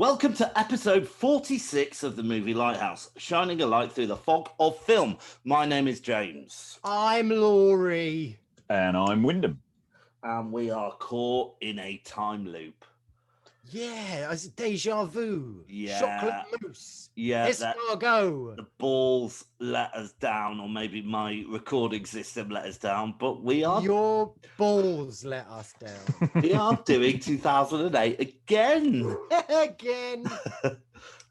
Welcome to episode 46 of the movie Lighthouse, shining a light through the fog of film. My name is James. I'm Laurie. And I'm Wyndham. And we are caught in a time loop. Yeah, it's deja vu. Yeah. Chocolate mousse. Yeah. Escargot. The balls let us down, or maybe my recording system let us down, but we are... Your balls let us down. We are doing 2008 again. Again.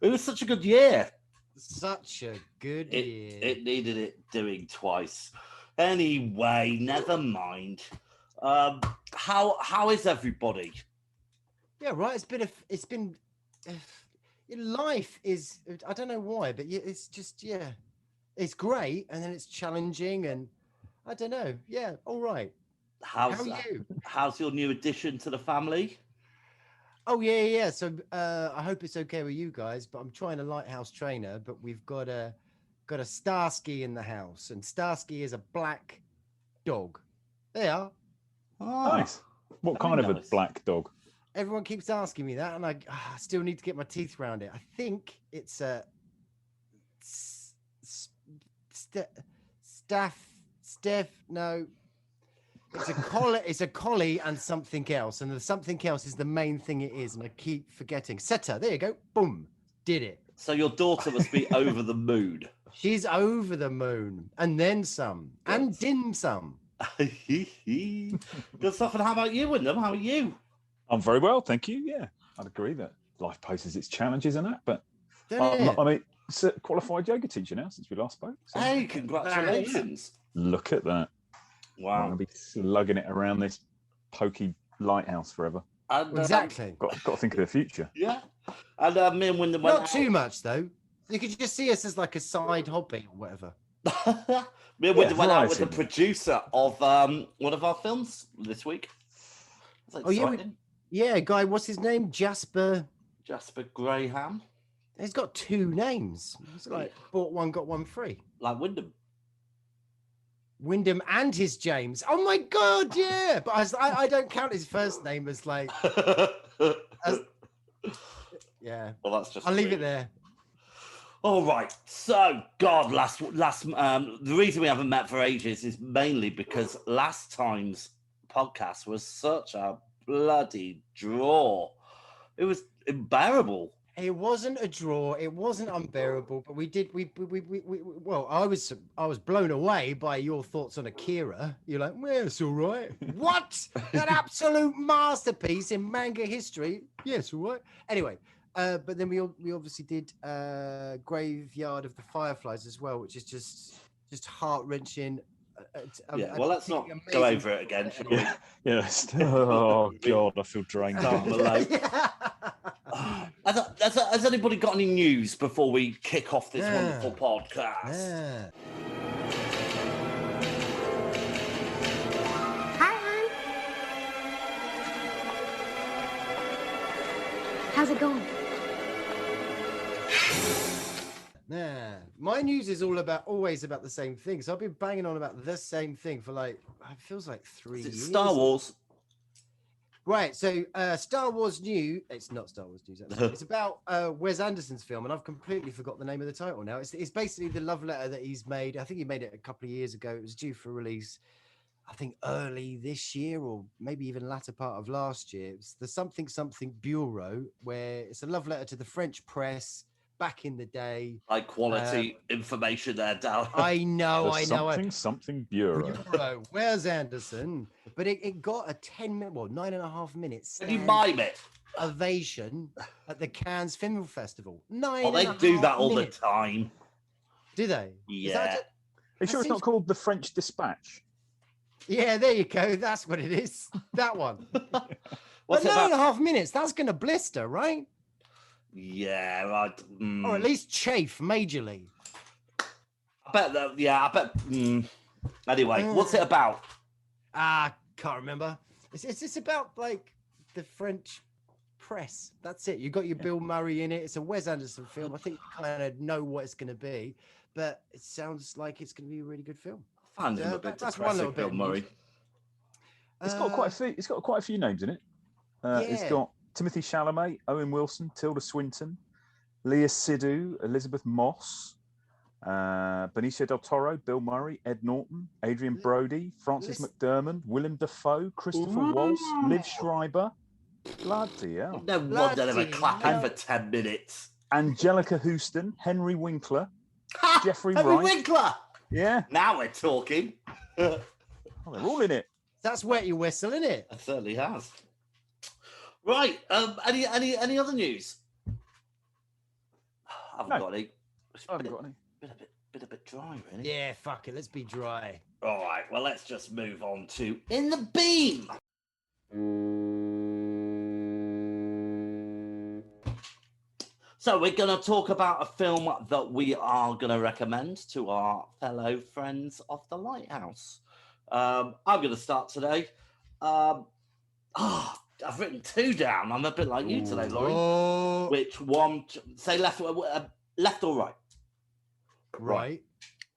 It was such a good year. Such a good year. It needed it doing twice. Anyway, never mind. How is everybody? Yeah, right. Life is, I don't know why, but it's just, it's great. And then it's challenging and I don't know. Yeah. All right. How are you? How's your new addition to the family? Oh, yeah. So I hope it's okay with you guys, but I'm trying a lighthouse trainer, but we've got a Starsky in the house, and Starsky is a black dog. They are. Oh, nice. What kind of a black dog? Everyone keeps asking me that, and I still need to get my teeth around it. I think it's a no. It's a collie and something else, and the something else is the main thing it is, and I keep forgetting. Setter, there you go. Boom, did it. So your daughter must be over the moon. She's over the moon, and then some, and dim sum. Good stuff. And how about you, Wyndham? How are you? I'm very well, thank you. Yeah, I'd agree that life poses its challenges and that, but I'm a qualified yoga teacher now since we last spoke. So. Hey, congratulations. Look at that. Wow. I'm going to be slugging it around this pokey lighthouse forever. And, exactly. Got to think of the future. Yeah. And me and Wyndham went Not too much, though. You could just see us as like a side hobby or whatever. Me and Wyndham went out with the producer of one of our films this week. Oh, yeah, guy, what's his name? Jasper Graham. He's got two names. It's like bought one, got one free. Like Wyndham. Wyndham and his James. Oh my God, yeah. But I don't count his first name as like. Yeah. Well, that's just. I'll leave it there. All right. So, God, the reason we haven't met for ages is mainly because last time's podcast was such a bloody draw. It was unbearable. It wasn't a draw. It wasn't unbearable. But well, I was blown away by your thoughts on Akira. You're like, well, it's all right. What? That absolute masterpiece in manga history. Yes, all right. Anyway, but then we obviously did Graveyard of the Fireflies as well, which is just heart wrenching. Well, let's not go over it again, should we? Yes. Oh God, I feel drained. Has anybody got any news before we kick off this wonderful podcast? Yeah. Hi, hon. How's it going? Nah, my news is always about the same thing. So I've been banging on about the same thing for it feels like 3 years. Star Wars. Right, so Star Wars news. It's not Star Wars news. It's about Wes Anderson's film, and I've completely forgot the name of the title now. It's basically the love letter that he's made. I think he made it a couple of years ago. It was due for release, I think, early this year or maybe even latter part of last year. It's the Something Bureau, where it's a love letter to the French press back in the day. High quality information there, Dal. I know. Something Bureau. Wes Anderson. But it got a 9.5 minutes. Can you mime it? Ovation at the Cannes Film Festival. They do that all the time. Do they? Yeah. Are you sure it's not called The French Dispatch? Yeah, there you go. That's what it is. That one. But 9.5 minutes. That's going to blister, right? Yeah, right. Or at least chafe majorly. I bet that. Yeah, I bet. Anyway, what's it about? Can't remember. It's about like the French press. That's it. You got your Bill Murray in it. It's a Wes Anderson film. I think you kind of know what it's going to be, but it sounds like it's going to be a really good film. I find him a bit depressing, Bill Murray. It's got quite a few names in it. It's got Timothy Chalamet, Owen Wilson, Tilda Swinton, Leah Sidhu, Elizabeth Moss, Benicio del Toro, Bill Murray, Ed Norton, Adrian Brody, Frances McDermott, Willem Dafoe, Christopher Waltz, Liv Schreiber. Bloody hell. No wonder they were Bloody clapping hell. for 10 minutes. Angelica Houston, Henry Winkler, Jeffrey Henry Wright. Winkler. Yeah. Now we're talking. Oh, they're all in it. That's wet your whistle, isn't it? It certainly has. Right. Any other news? I haven't got any. It's I haven't got any. Been a bit dry, really. Yeah, fuck it. Let's be dry. All right. Well, let's just move on to In the Beam. So we're going to talk about a film that we are going to recommend to our fellow friends of the Lighthouse. I'm going to start today. I've written 2 down. I'm a bit like you today, Laurie. Oh, Which one? Say left or right? right.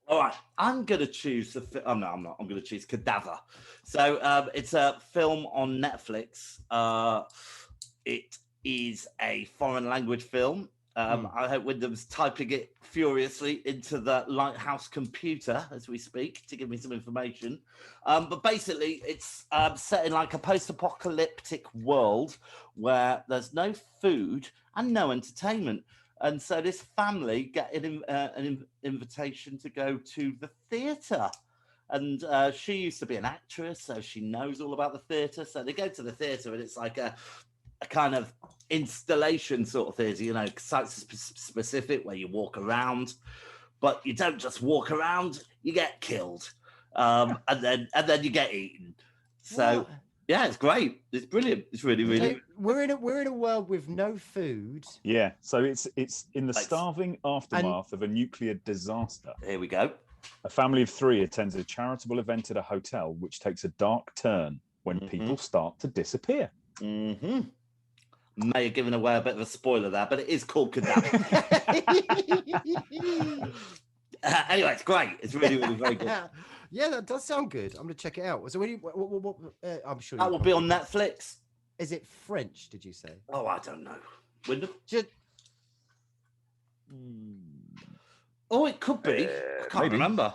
All right. I'm going to choose I'm not. I'm going to choose Cadaver. So it's a film on Netflix. It is a foreign language film. I hope Wyndham's typing it furiously into the Lighthouse computer as we speak to give me some information. But basically, it's set in like a post-apocalyptic world where there's no food and no entertainment. And so this family get an invitation to go to the theatre. And she used to be an actress, so she knows all about the theatre. So they go to the theatre, and it's like a kind of installation sort of theatre, you know, site specific where you walk around, but you don't just walk around, you get killed. And then you get eaten. So What? yeah, it's great. It's brilliant. It's really, really. So we're in a world with no food. Yeah. So it's in the starving aftermath of a nuclear disaster. Here we go. A family of 3 attends a charitable event at a hotel, which takes a dark turn when people start to disappear. Mm-hmm. May have given away a bit of a spoiler there, but it is called Cadaver. Anyway, it's great. It's really, really very good. Yeah, that does sound good. I'm gonna check it out. So what I'm sure That will be on Netflix. Is it French? Did you say? Oh, I don't know. Wyndham? Oh, it could be. I can't remember.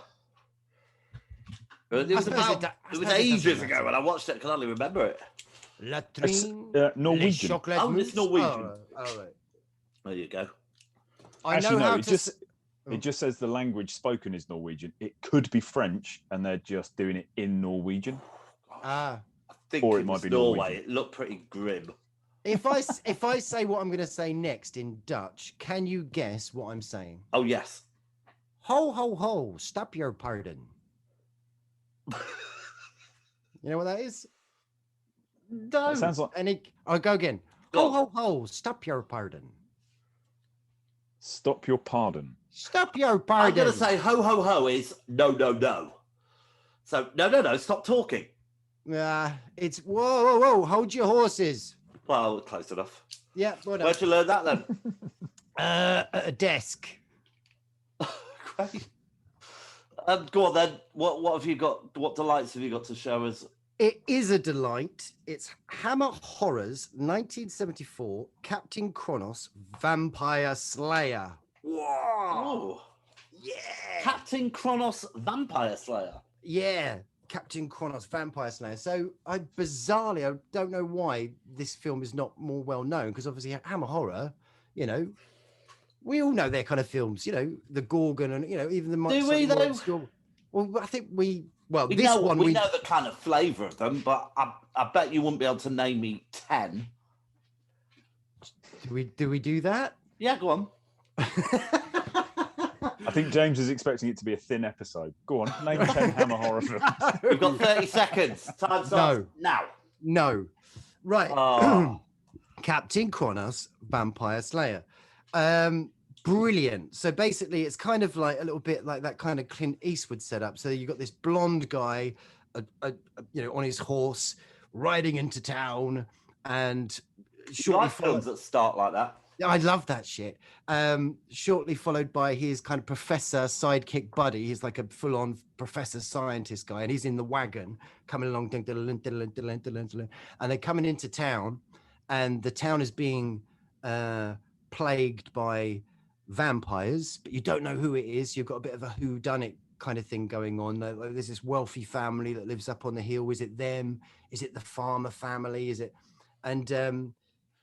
It was ages ago when I watched it. I can only remember it. Latrine, Norwegian. Oh, it's Norwegian. Oh, right. There you go. Actually, no, it just says the language spoken is Norwegian. It could be French, and they're just doing it in Norwegian. I think Or it it might was be Norway. Norwegian. It looked pretty grim. If I say what I'm going to say next in Dutch, can you guess what I'm saying? Oh, yes. Ho ho ho! Stop your pardon. You know what that is? No. It sounds like I'll go again. Ho ho ho! Stop your pardon. stop your pardon. Stop your pardon. I'm going to say ho, ho, ho is no, no, no. So, no, no, no, stop talking. It's whoa, whoa, whoa! Hold your horses. Well, close enough. Yeah, Where'd you learn that then? At a desk. Great. Go on then. What have you got? What delights have you got to show us? It is a delight. It's Hammer Horrors, 1974, Captain Kronos, Vampire Slayer. Whoa! Yeah! Captain Kronos, Vampire Slayer. Yeah, Captain Kronos, Vampire Slayer. So I don't know why this film is not more well known, because obviously Hammer Horror, you know, we all know their kind of films, you know, the Gorgon and, you know, even the... Do we though? Well, I think we know the kind of flavour of them, but I bet you wouldn't be able to name me 10. Do we do that? Yeah, go on. I think James is expecting it to be a thin episode. Go on, name 10 Hammer Horror films. We've got 30 seconds. Time starts now. No. Right. Oh. Captain Kronos, Vampire Slayer. Brilliant. So basically it's kind of like a little bit like that kind of Clint Eastwood setup. So you've got this blonde guy, you know, on his horse riding into town, and shortly films that start like that. I love that shit. Shortly followed by his kind of professor sidekick buddy. He's like a full-on professor scientist guy, and he's in the wagon coming along, and they're coming into town, and the town is being plagued by vampires, but you don't know who it is. You've got a bit of a whodunit kind of thing going on. There's this wealthy family that lives up on the hill. Is it them? Is it the farmer family? Is it? And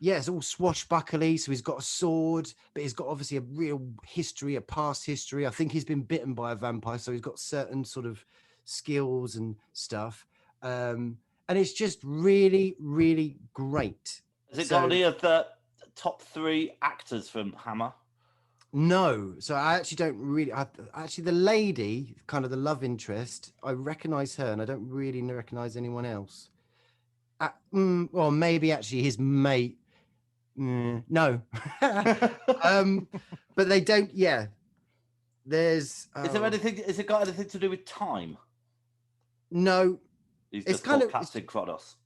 yeah, it's all swashbuckly. So he's got a sword, but he's got obviously a real history, a past history. I think he's been bitten by a vampire, so he's got certain sort of skills and stuff. And it's just really, really great. Has it got any of the top 3 actors from Hammer? No, so I actually don't really. Actually, the lady, kind of the love interest, I recognise her, and I don't really recognise anyone else. Well, maybe actually his mate. No, but they don't. Yeah, there's. Is there anything? Is it got anything to do with time? No, He's just kind of Captain Kronos.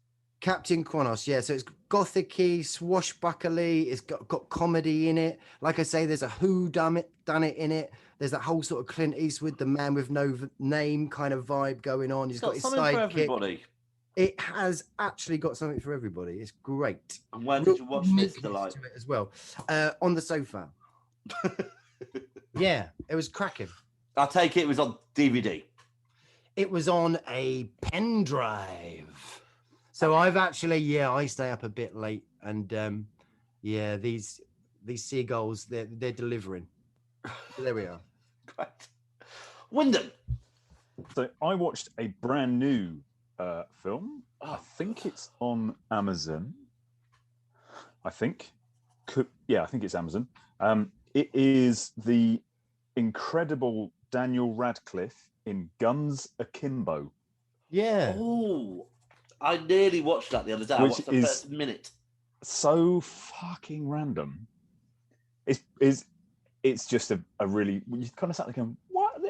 Captain Kronos, yeah. So it's gothic-y, swashbuckly. It's got comedy in it. Like I say, there's a done it in it. There's that whole sort of Clint Eastwood, the man with no name kind of vibe going on. He's got his sidekick. For everybody. It has actually got something for everybody. It's great. And where did you watch this delight? As well, on the sofa. Yeah, it was cracking. I take it was on DVD. It was on a pen drive. So I've actually, I stay up a bit late, and yeah, these seagulls, they're delivering. So there we are. Great. Wyndham. So I watched a brand new film. I think it's on Amazon. I think it's Amazon. It is the incredible Daniel Radcliffe in Guns Akimbo. Yeah. Oh, I nearly watched that the other day. I watched the first minute. So fucking random. It's just a really, you kind of sat there going, what?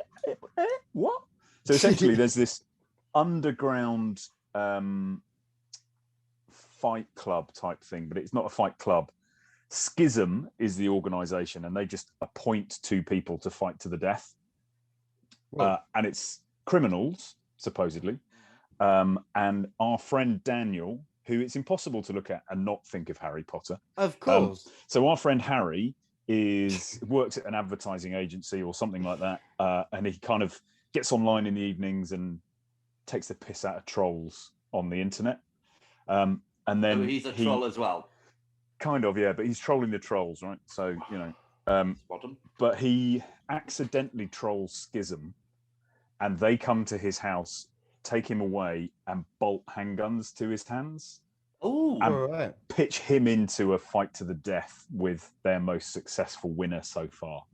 What? So essentially, there's this underground fight club type thing, but it's not a fight club. Schism is the organization, and they just appoint 2 people to fight to the death. And it's criminals, supposedly. And our friend Daniel, who it's impossible to look at and not think of Harry Potter. Of course. So our friend Harry works at an advertising agency or something like that. And he kind of gets online in the evenings and takes the piss out of trolls on the internet. And then he's a troll as well. Kind of, yeah, but he's trolling the trolls, right? So, but he accidentally trolls Schism, and they come to his house, take him away, and bolt handguns to his hands. Oh, and pitch him into a fight to the death with their most successful winner so far.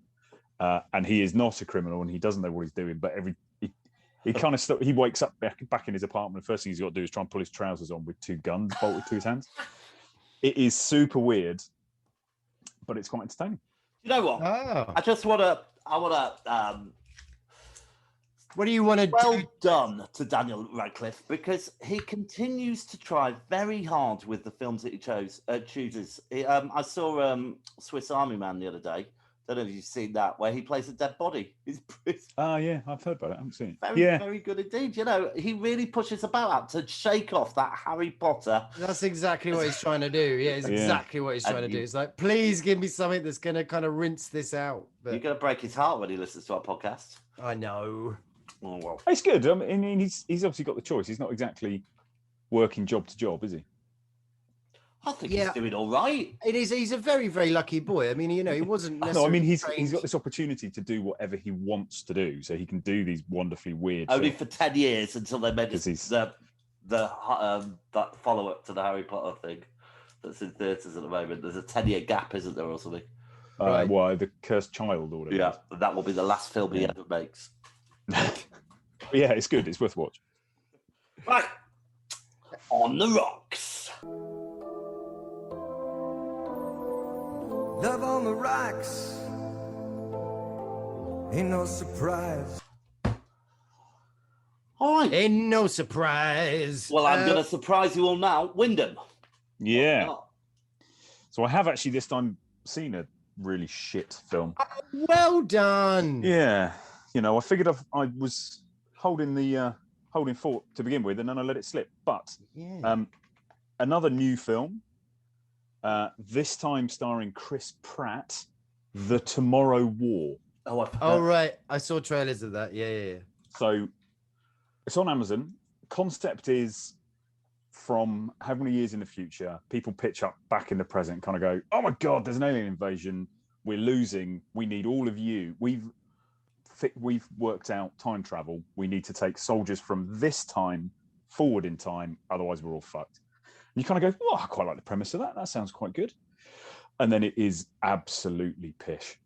And he is not a criminal, and he doesn't know what he's doing. But he kind of he wakes up back in his apartment. The first thing he's got to do is try and pull his trousers on with 2 guns bolted to his hands. It is super weird, but it's quite entertaining. You know what? Oh. What do you want to do? Well done to Daniel Radcliffe, because he continues to try very hard with the films that he chooses. I saw Swiss Army Man the other day. Don't know if you've seen that, where he plays a dead body. Yeah, I've heard about it. I haven't seen it. Very good indeed. You know, he really pushes about out to shake off that Harry Potter. That's exactly what he's trying to do. Yeah, it's exactly what he's trying to do. It's like, please give me something that's going to kind of rinse this out. But you're going to break his heart when he listens to our podcast. I know. Oh, well. It's good. I mean, he's obviously got the choice. He's not exactly working job to job, is he? I think he's doing all right. It is. He's a very, very lucky boy. I mean, he wasn't necessarily... No, I mean, he's got this opportunity to do whatever he wants to do. So he can do these wonderfully weird Only films. for 10 years until they made that follow-up to the Harry Potter thing that's in theatres at the moment. There's a 10-year gap, isn't there, or something? Why, The Cursed Child or whatever. Yeah, that will be the last film he ever makes. Yeah, it's good. It's worth watching. Right. On the rocks. Love on the rocks ain't no surprise. All right. Ain't no surprise. Well, I'm going to surprise you all now. Wyndham. Yeah. So I have actually this time seen a really shit film. Well done. Yeah. I figured I was holding fort to begin with, and then I let it slip. But another new film This time starring Chris Pratt, The Tomorrow War. Oh, right. I saw trailers of that. Yeah. So it's on Amazon. Concept is from how many years in the future, people pitch up back in the present, kind of go, oh my God, there's an alien invasion. We're losing. We need all of you. We've worked out time travel. We need to take soldiers from this time forward in time. Otherwise, we're all fucked. And you kind of go, oh, I quite like the premise of that. That sounds quite good. And then it is absolutely pish.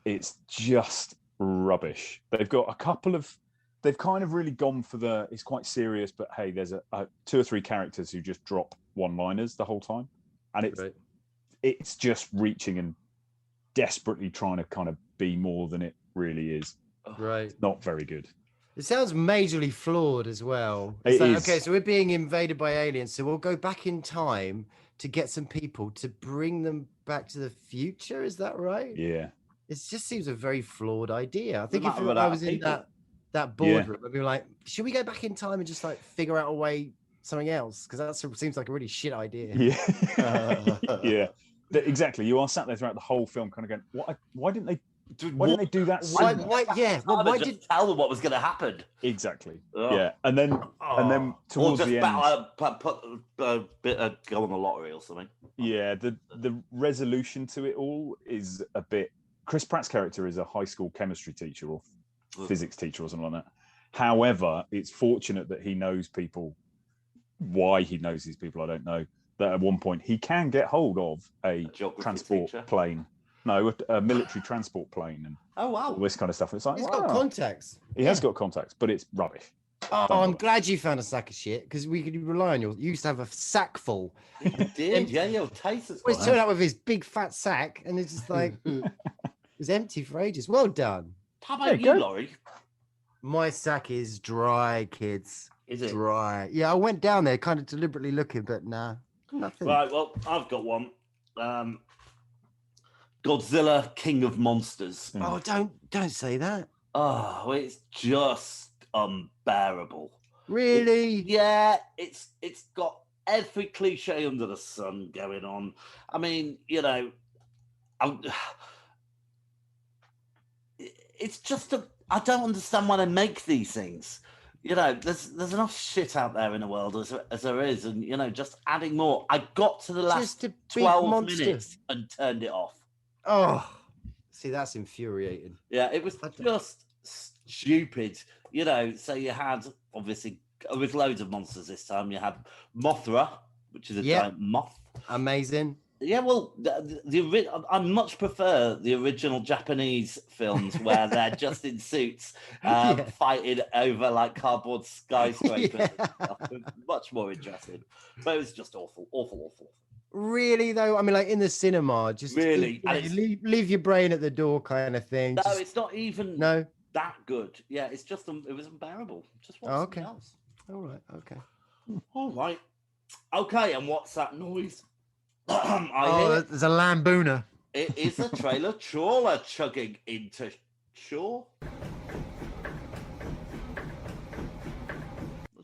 It's just rubbish. They've got a couple of, they've kind of really gone for the, it's quite serious, but hey, there's a 2 or 3 characters who just drop one-liners the whole time. And it's just reaching and desperately trying to kind of be more than it really is. Right. It's not very good. It sounds majorly flawed as well. Okay, so we're being invaded by aliens, so we'll go back in time to get some people to bring them back to the future. Is that right? Yeah. It just seems a very flawed idea. I think if matter I of was in people. that boardroom, I'd be like, should we go back in time and just like figure out a way something else? Because that seems like a really shit idea. Yeah. Yeah. Exactly. You are sat there throughout the whole film, kind of going, why didn't they do that? Why did tell them what was going to happen? Exactly. Ugh. Yeah. And then towards the end, put a bit go on the lottery or something. Yeah, the resolution to it all is a bit. Chris Pratt's character is a high school chemistry teacher or physics teacher or something like that. However, it's fortunate that he knows people. Why he knows these people, I don't know. That at one point he can get hold of a transport plane. No, a military transport plane and all this kind of stuff. It's like he's got contacts. He has got contacts, but it's rubbish. Oh, I'm glad you found a sack of shit because we could rely on you. You used to have a sack full. You did, yeah. Your taste is. Well, he's turned up with his big fat sack, and it's just like it was empty for ages. Well done. How about you, Laurie? My sack is dry, kids. Is it dry? Yeah, I went down there, kind of deliberately looking, but nah, nothing. Right. Well, I've got one. Godzilla, King of Monsters. Oh, don't say that. Oh, it's just unbearable. Really? Yeah, it's got every cliche under the sun going on. I mean, you know, it's just I don't understand why they make these things. You know, there's enough shit out there in the world as there is, and you know, just adding more. I got to the last 12 minutes and turned it off. Oh, see, that's infuriating. Yeah, it was just stupid. You know, so you had, obviously, with loads of monsters this time, you had Mothra, which is a giant moth. Amazing. Yeah, well, I much prefer the original Japanese films where they're just in suits fighting over like cardboard skyscrapers. Much more interesting. But it was just awful. Really though, I mean, like in the cinema, just really leave your brain at the door, kind of thing. No, it's not even that good. Yeah, it's just it was unbearable. Just watch something else. All right. Okay. And what's that noise? There's a lambooner. It is a trailer trawler chugging into shore.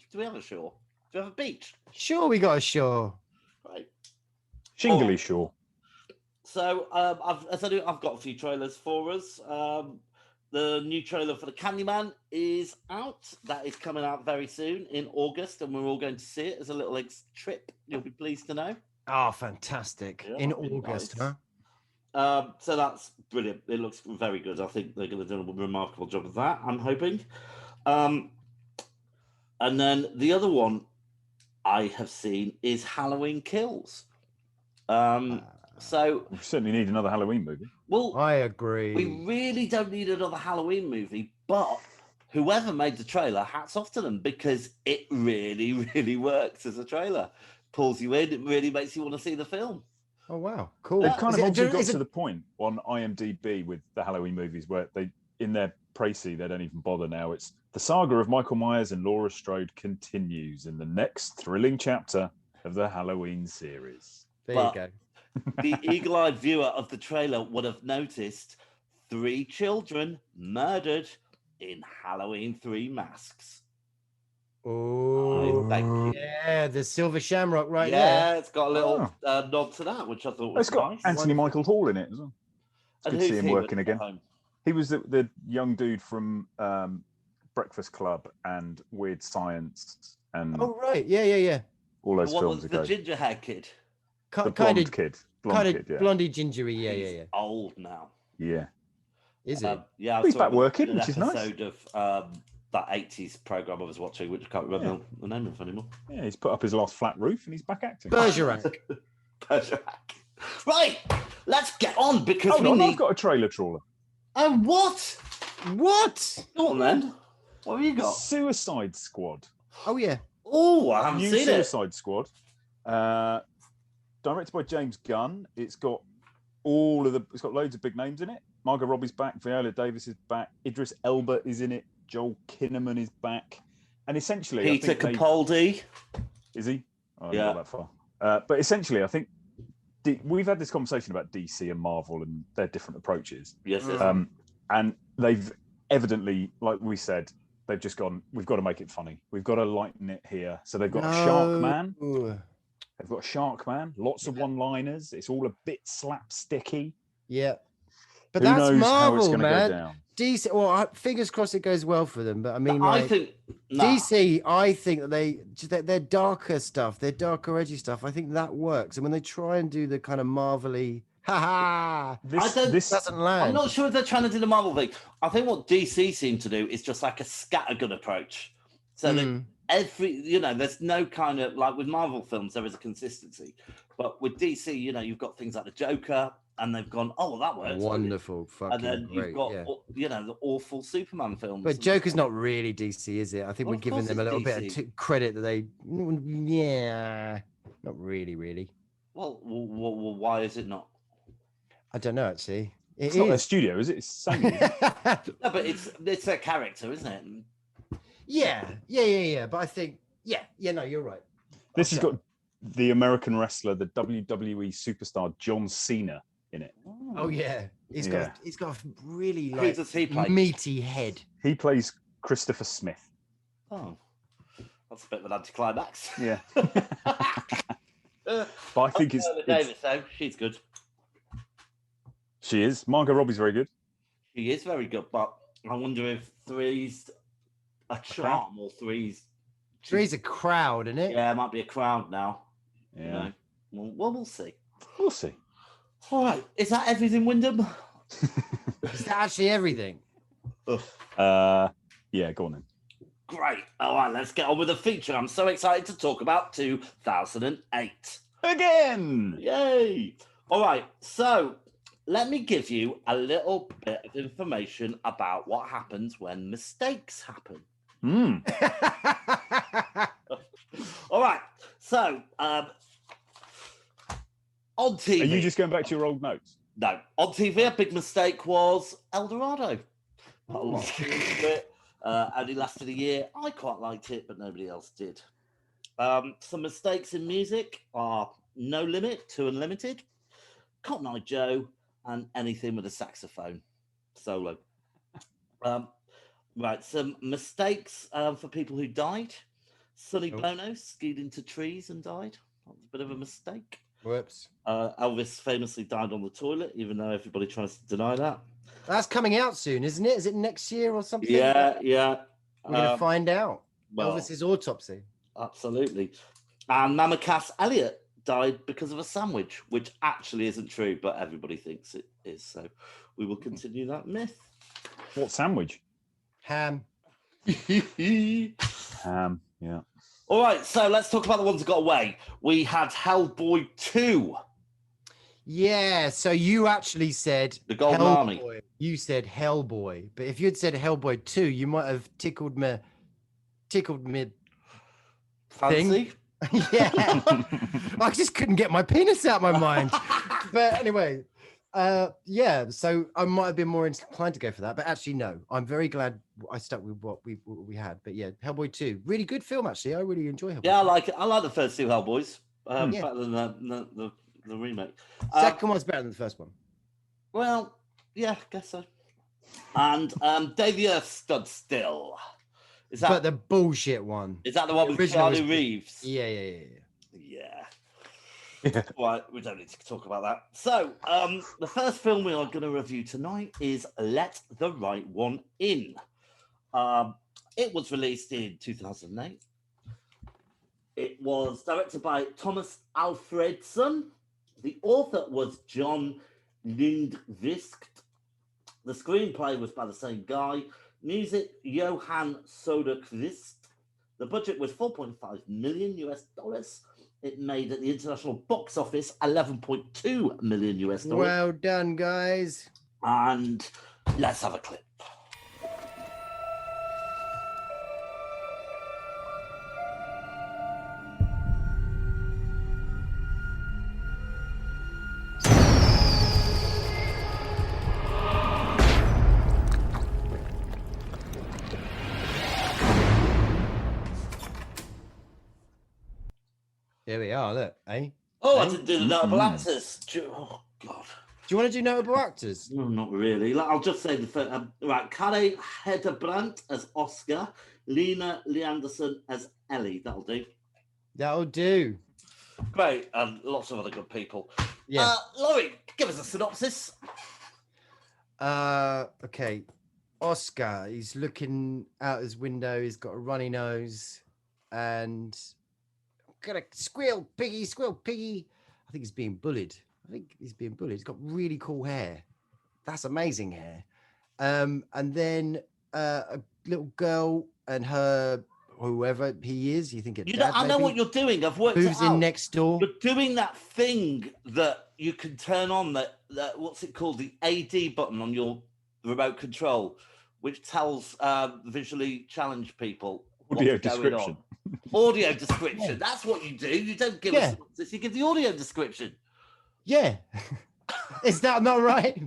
Do we have a shore? Do we have a beach? Sure, we got a shore. Right. Shingly Shore. So, I've got a few trailers for us. The new trailer for the Candyman is out. That is coming out very soon in August, and we're all going to see it as a little trip. You'll be pleased to know. Oh, fantastic! Yeah, in August, nice. huh? So that's brilliant. It looks very good. I think they're going to do a remarkable job of that. I'm hoping. And then the other one I have seen is Halloween Kills. So we certainly need another Halloween movie. Well, I agree. We really don't need another Halloween movie, but whoever made the trailer, hats off to them because it really, really works as a trailer. Pulls you in, it really makes you want to see the film. Oh wow, cool. They've kind of also got to the point on IMDb with the Halloween movies where they, in their précis, they don't even bother now. It's the saga of Michael Myers and Laurie Strode continues in the next thrilling chapter of the Halloween series. There you go. The eagle-eyed viewer of the trailer would have noticed 3 children murdered in Halloween 3 masks. Oh, Thank you. yeah, the silver shamrock right Yeah, there. it's got a little nod to that, which I thought was It's got nice. Anthony Michael Hall in it as well. It's And good to see who's him he when working you get again. home? He was the young dude from Breakfast Club and Weird Science and Oh, right. Yeah. all those What films was ago. the ginger hair kid? The Kind blonde of, kid. Yeah. blondie, gingery. Yeah, He's yeah. old now. Yeah. Is it? Yeah, I He's saw back him in working, an which is nice. episode of that 80s program I was watching, which I can't remember the name of anymore. Yeah, he's put up his last flat roof and he's back acting. Bergerac. Bergerac. Right, let's get on because Hold we on, need. I've got a trailer trawler. Oh, what? What? Go on then. What have you got? Suicide Squad. Oh, yeah. Oh, I haven't New seen Suicide Squad. Directed by James Gunn. It's got loads of big names in it. Margot Robbie's back, Viola Davis is back, Idris Elba is in it, Joel Kinnaman is back. And essentially Peter I think Capaldi. is he? Oh, Yeah. not that far. But essentially I think we've had this conversation about DC and Marvel and their different approaches. Yes, yes. And they've evidently, like we said, they've just gone, we've got to make it funny. We've got to lighten it here. So they've got Sharkman. They've got Sharkman, lots of one-liners. It's all a bit slapsticky. Yeah. But Who that's knows how it's Marvel, going to go man. down? DC, well, fingers crossed it goes well for them. But I mean, I like, think DC, I think that their darker stuff, their darker, edgy stuff, I think that works. And when they try and do the kind of Marvel-y, This doesn't land. I'm not sure if they're trying to do the Marvel thing. I think what DC seem to do is just like a scattergun approach. So that there's no kind of, like with Marvel films, there is a consistency. But with DC, you've got things like the Joker, and they've gone, oh, well, that works. Wonderful, fucking and then great, you've got, the awful Superman films. But Joker's not really DC, is it? I think we're giving them a little bit of credit that they, not really. Well, why is it not? I don't know, actually. It's not their studio, is it? It's Sony. No, but it's their character, isn't it? Yeah. But I think, no, you're right. This has got the American wrestler, the WWE superstar John Cena in it. Oh yeah, he's got a really Who does he play? meaty head. He plays Christopher Smith. Oh, that's a bit of an anticlimax. Yeah. But I think it's Davis, though, she's good. She is. Margot Robbie's very good. She is very good, but I wonder if three's a charm or three's a crowd, isn't it? Yeah, it might be a crowd now. Yeah. Well, we'll see. We'll see. All right. Is that everything, Wyndham? Is that actually everything? Yeah, go on then. Great. All right, let's get on with the feature. I'm so excited to talk about 2008. Again! Yay! All right, so let me give you a little bit of information about what happens when mistakes happen. All right, so on TV. Are you just going back to your old notes? No, on TV, a big mistake was El Dorado. Not a lot to it. Only lasted a year. I quite liked it, but nobody else did. Some mistakes in music are No Limit to Unlimited, Cotton Eye Joe, and Anything with a Saxophone solo. Right, some mistakes for people who died. Sonny Bono skied into trees and died. That was a bit of a mistake. Whoops. Elvis famously died on the toilet, even though everybody tries to deny that. That's coming out soon, isn't it? Is it next year or something? Yeah. We're going to find out. Well, Elvis's autopsy. Absolutely. And Mama Cass Elliot died because of a sandwich, which actually isn't true, but everybody thinks it is. So we will continue that myth. What sandwich? Ham. Ham, yeah. All right, so let's talk about the ones that got away. We had Hellboy 2. Yeah, so you actually said The Golden Hellboy. Army. You said Hellboy, but if you'd said Hellboy 2, you might have tickled me. Fancy? Yeah. I just couldn't get my penis out of my mind. But anyway, so I might have been more inclined to go for that, but actually no. I'm very glad I stuck with what we had. But yeah, Hellboy 2, really good film actually. I really enjoy Hellboy. Yeah, I like it. I like the first two Hellboys better than the remake. Second one's better than the first one. Well, yeah, I guess so. And Day the Earth Stood Still. Is But that the bullshit one. is that the one the with original Keanu was- Reeves? Yeah. Yeah. Yeah. Right, we don't need to talk about that. So, the first film we are going to review tonight is Let the Right One In. It was released in 2008. It was directed by Thomas Alfredson. The author was John Lindqvist. The screenplay was by the same guy. Music, Johan Soderqvist. The budget was 4.5 million US dollars. It made at the international box office 11.2 million US dollars. Well done, guys. And let's have a clip. Here we are. Look, eh? Oh, I Hey? didn't do the notable actors. Oh, God. Do you want to do notable actors? No, not really. Like, I'll just say the first. Right, Kare Hedebrandt as Oscar, Lena Leanderson as Ellie. That'll do. That'll do. Great, and lots of other good people. Yeah. Laurie, give us a synopsis. Okay. Oscar, he's looking out his window. He's got a runny nose, and gonna squeal, piggy, squeal, piggy. I think he's being bullied. He's got really cool hair. That's amazing hair. And then a little girl and her, whoever he is, you think it? You know, I know what you're doing. I've worked moves it out. in next door. You're doing that thing that you can turn on. That what's it called? The AD button on your remote control, which tells visually challenged people Audio what's going description. on. Audio description. That's what you do. You don't give a synopsis. You give the audio description. Yeah. Is that not right?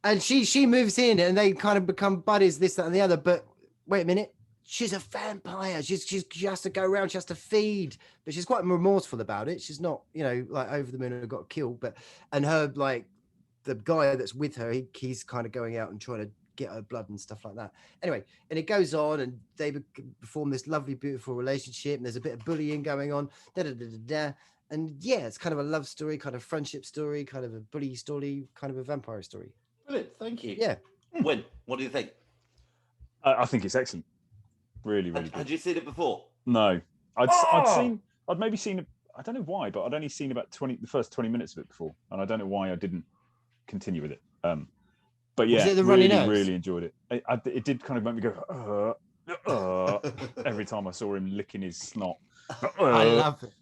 And she moves in and they kind of become buddies, this, that, and the other. But wait a minute, she's a vampire. She has to go around, she has to feed, but she's quite remorseful about it. She's not, like over the moon and got killed. And her, like, the guy that's with her, he's kind of going out and trying to get her blood and stuff like that. Anyway, and it goes on and they form this lovely, beautiful relationship. And there's a bit of bullying going on. And yeah, it's kind of a love story, kind of friendship story, kind of a bully story, kind of a vampire story. Brilliant. Thank you. Yeah. Win. What do you think? I think it's excellent. Really, really good. Had you seen it before? No, I'd maybe seen it. I don't know why, but I'd only seen about the first 20 minutes of it before, and I don't know why I didn't continue with it. But yeah, Was it the runny really, nose? really enjoyed it. It did kind of make me go every time I saw him licking his snot. I love it.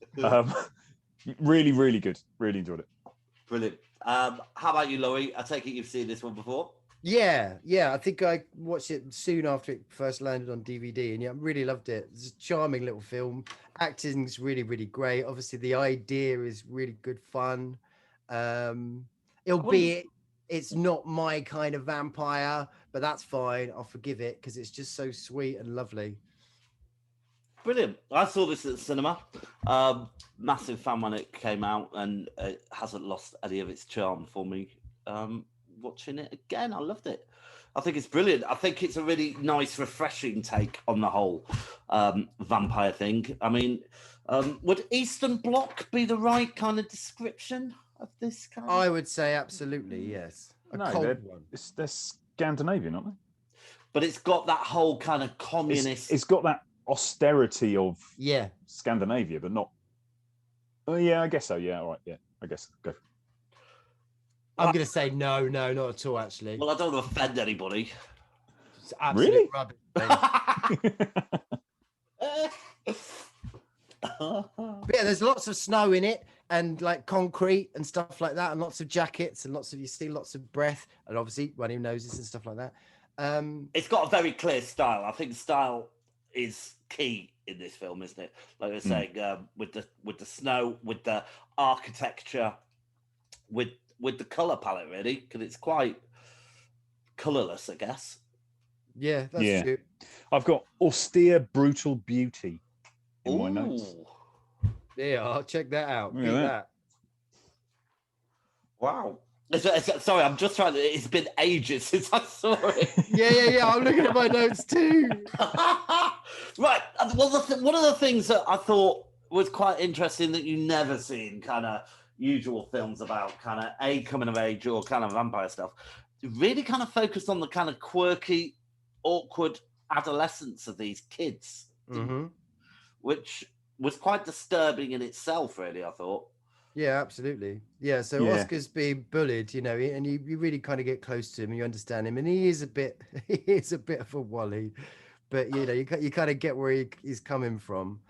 Really, really good. Really enjoyed it. Brilliant. How about you, Laurie? I take it you've seen this one before. Yeah. I think I watched it soon after it first landed on DVD, and yeah, I really loved it. It's a charming little film. Acting's really, really great. Obviously, the idea is really good fun. It's not my kind of vampire, but that's fine. I'll forgive it because it's just so sweet and lovely. Brilliant. I saw this at the cinema. Massive fan when it came out, and it hasn't lost any of its charm for me. Watching it again, I loved it. I think it's brilliant. I think it's a really nice, refreshing take on the whole vampire thing. I mean, would Eastern Bloc be the right kind of description of this kind? I would say absolutely, yes. They're Scandinavian, aren't they? But it's got that whole kind of communist. It's got that austerity of Yeah. Scandinavia, but not. Oh yeah, I guess so. Yeah, all right. Yeah, I guess. Go. I'm going to say no, not at all, actually. Well, I don't want to offend anybody. It's absolute rubbish. But yeah, there's lots of snow in it and like concrete and stuff like that, and lots of jackets and you see lots of breath and obviously running noses and stuff like that. It's got a very clear style. I think style is key in this film, isn't it? Like I was saying, with the snow, with the architecture, with the color palette, really, because it's quite colorless, I guess. Yeah, that's true. I've got austere, brutal beauty in my notes. Yeah, I'll check that out. Look at that. Wow. Sorry, I'm just trying to. It's been ages since I saw it. Yeah. I'm looking at my notes too. Right. Well, one of the things that I thought was quite interesting that you never see in kind of usual films about kind of coming of age or kind of vampire stuff, really kind of focused on the kind of quirky, awkward adolescence of these kids, Mm-hmm. which was quite disturbing in itself, really, I thought. Yeah, absolutely. Yeah, so Yeah. Oscar's being bullied, and you really kind of get close to him and you understand him, and he is a bit of a wally, but you kind of get where he's coming from.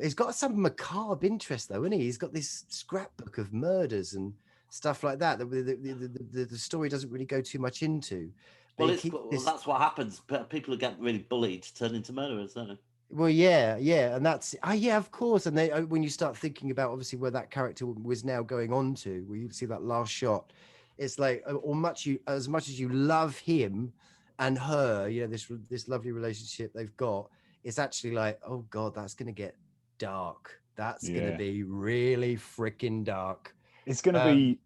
He's got some macabre interest though, isn't he? He's got this scrapbook of murders and stuff like that the story doesn't really go too much into. But Well, that's what happens. People who get really bullied turn into murderers, don't they? Well, yeah, and that's yeah, of course. And they when you start thinking about obviously where that character was now going on to, where you see that last shot, it's like as much as you love him and her, this lovely relationship they've got, it's actually like, oh god, that's gonna get dark. That's gonna be really freaking dark. It's going to be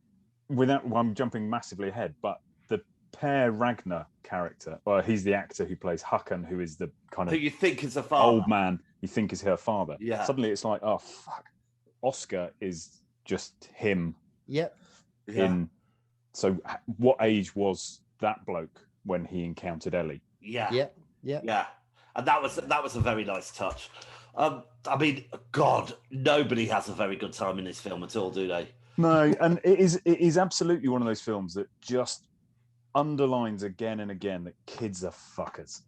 I'm jumping massively ahead, but the Per Ragnar character, well, he's the actor who plays Hucken, who is the kind of who you think is a father, old man you think is her father. Yeah. Suddenly it's like, oh fuck, Oscar is just him. Yep. So what age was that bloke when he encountered Ellie? Yeah. And that was a very nice touch. I mean, God, nobody has a very good time in this film at all, do they? No, and it is absolutely one of those films that just underlines again and again that kids are fuckers.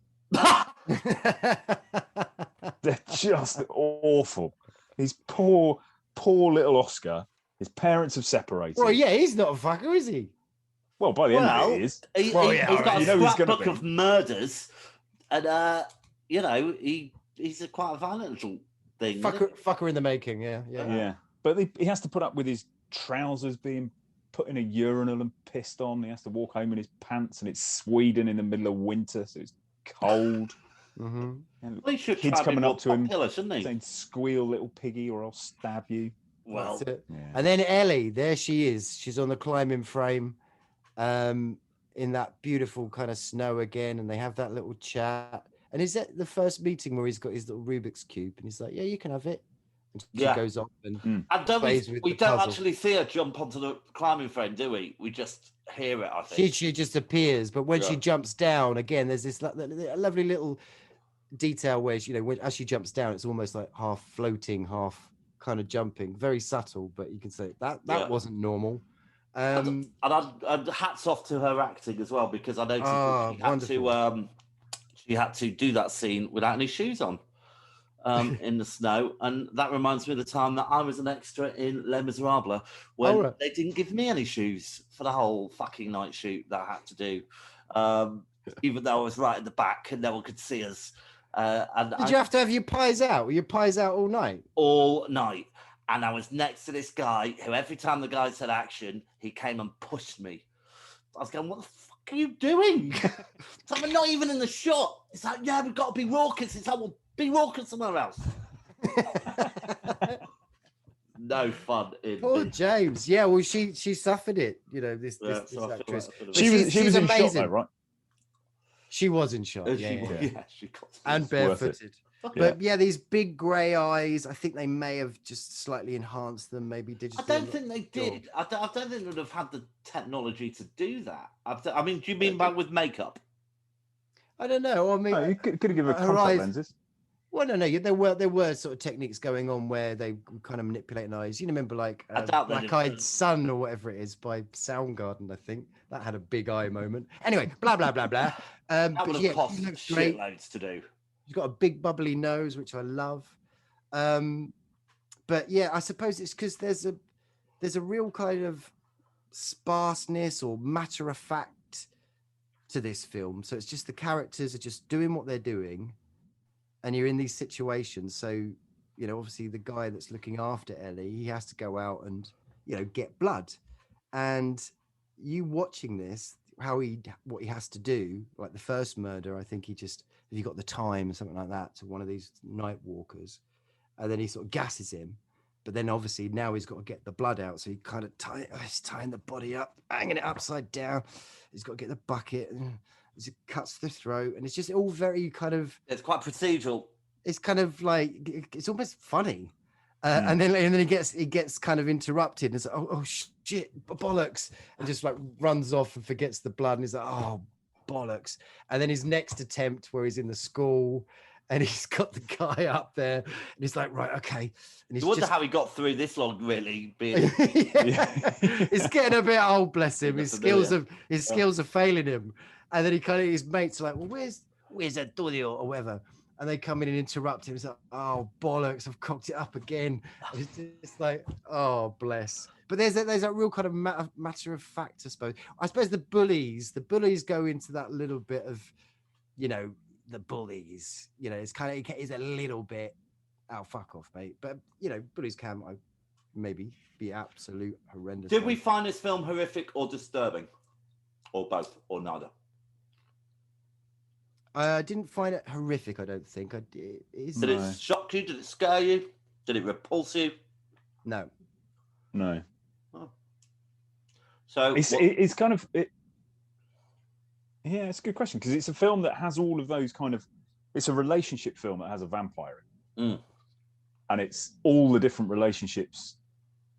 They're just awful. He's poor little Oscar. His parents have separated. Well, yeah, he's not a fucker, is he? Well, by the end of it, he is. He's got a scrapbook of murders, and he's quite a violent little thing. Fucker in the making, yeah. But he has to put up with his trousers being put in a urinal and pissed on. He has to walk home in his pants, and it's Sweden in the middle of winter, so it's cold. Mm-hmm. And well, kids coming up to him shouldn't he? saying, "Squeal, little piggy, or I'll stab you." Well, and then Ellie, there she is. She's on the climbing frame, in that beautiful kind of snow again, and they have that little chat. And is that the first meeting where he's got his little Rubik's cube, and he's like, "Yeah, you can have it." And she goes off and we don't actually see her jump onto the climbing frame, do we? We just hear it, I think. She just appears, but when she jumps down again, there's this lovely little detail where as she jumps down, it's almost like half floating, half kind of jumping, very subtle, but you can say that wasn't normal. And hats off to her acting as well, because I noticed she had to do that scene without any shoes on. In the snow, and that reminds me of the time that I was an extra in Les Miserables when they didn't give me any shoes for the whole fucking night shoot that I had to do, even though I was right at the back and no one could see us. Did you have to have your pies out? Were your pies out all night? All night, and I was next to this guy who every time the guy said action, he came and pushed me. I was going, "What the fuck are you doing?" It's like, we're not even in the shot. It's like, "Yeah, we've got to be raucous." It's like, "Well, be raucous somewhere else." No fun. Poor James. Yeah, well, she suffered it. This actress. She was in amazing. Shot, though, right? She was in shot. She got and barefooted. But these big grey eyes, I think they may have just slightly enhanced them, maybe digitally. I don't think they did. I don't think they would have had the technology to do that. I mean, do you mean with makeup? I don't know. I mean, you could have given her contact lenses. Well, no. There were sort of techniques going on where they kind of manipulating eyes. You remember, like Black Eyed Sun or whatever it is by Soundgarden. I think that had a big eye moment. Anyway, blah blah blah blah. That would have cost shitloads to do. He's got a big bubbly nose, which I love. But yeah, I suppose it's because there's a real kind of sparseness or matter of fact to this film. So it's just the characters are just doing what they're doing, and you're in these situations. So obviously the guy that's looking after Ellie, he has to go out and get blood, and you watching this, what he has to do, like the first murder, I think if you got the time or something like that to one of these night walkers, and then he sort of gasses him, But then obviously now he's got to get the blood out. So he kind of he's tying the body up, hanging it upside down. He's got to get the bucket and as it cuts the throat. And it's just all very kind of, It's quite procedural. it's kind of like, it's almost funny. And then he gets kind of interrupted and it's like, oh shit, bollocks. And just like runs off and forgets the blood. And he's like, oh, bollocks. And then his next attempt where he's in the school and he's got the guy up there and he's like, right, okay. And he's I wonder how he got through this long, really. Being It's getting a bit old, bless him. His skills familiar. are failing him. And then his mates are like, well, where's Antonio or whatever? And they come in and interrupt him. It's like, oh, bollocks, I've cocked it up again. It's just like, oh, bless. But there's a real kind of matter of fact, I suppose. I suppose the bullies go into that little bit of, the bullies, it's kind of, it's a little bit, oh, fuck off, mate. But, bullies can maybe be absolute horrendous. Did we find this film horrific or disturbing? Or both, or neither? I didn't find it horrific, I don't think. I did. Did it shock you? Did it scare you? Did it repulse you? No. No. Oh. So it's kind of... Yeah, it's a good question because it's a film that has all of those kind of. It's a relationship film that has a vampire in it, and it's all the different relationships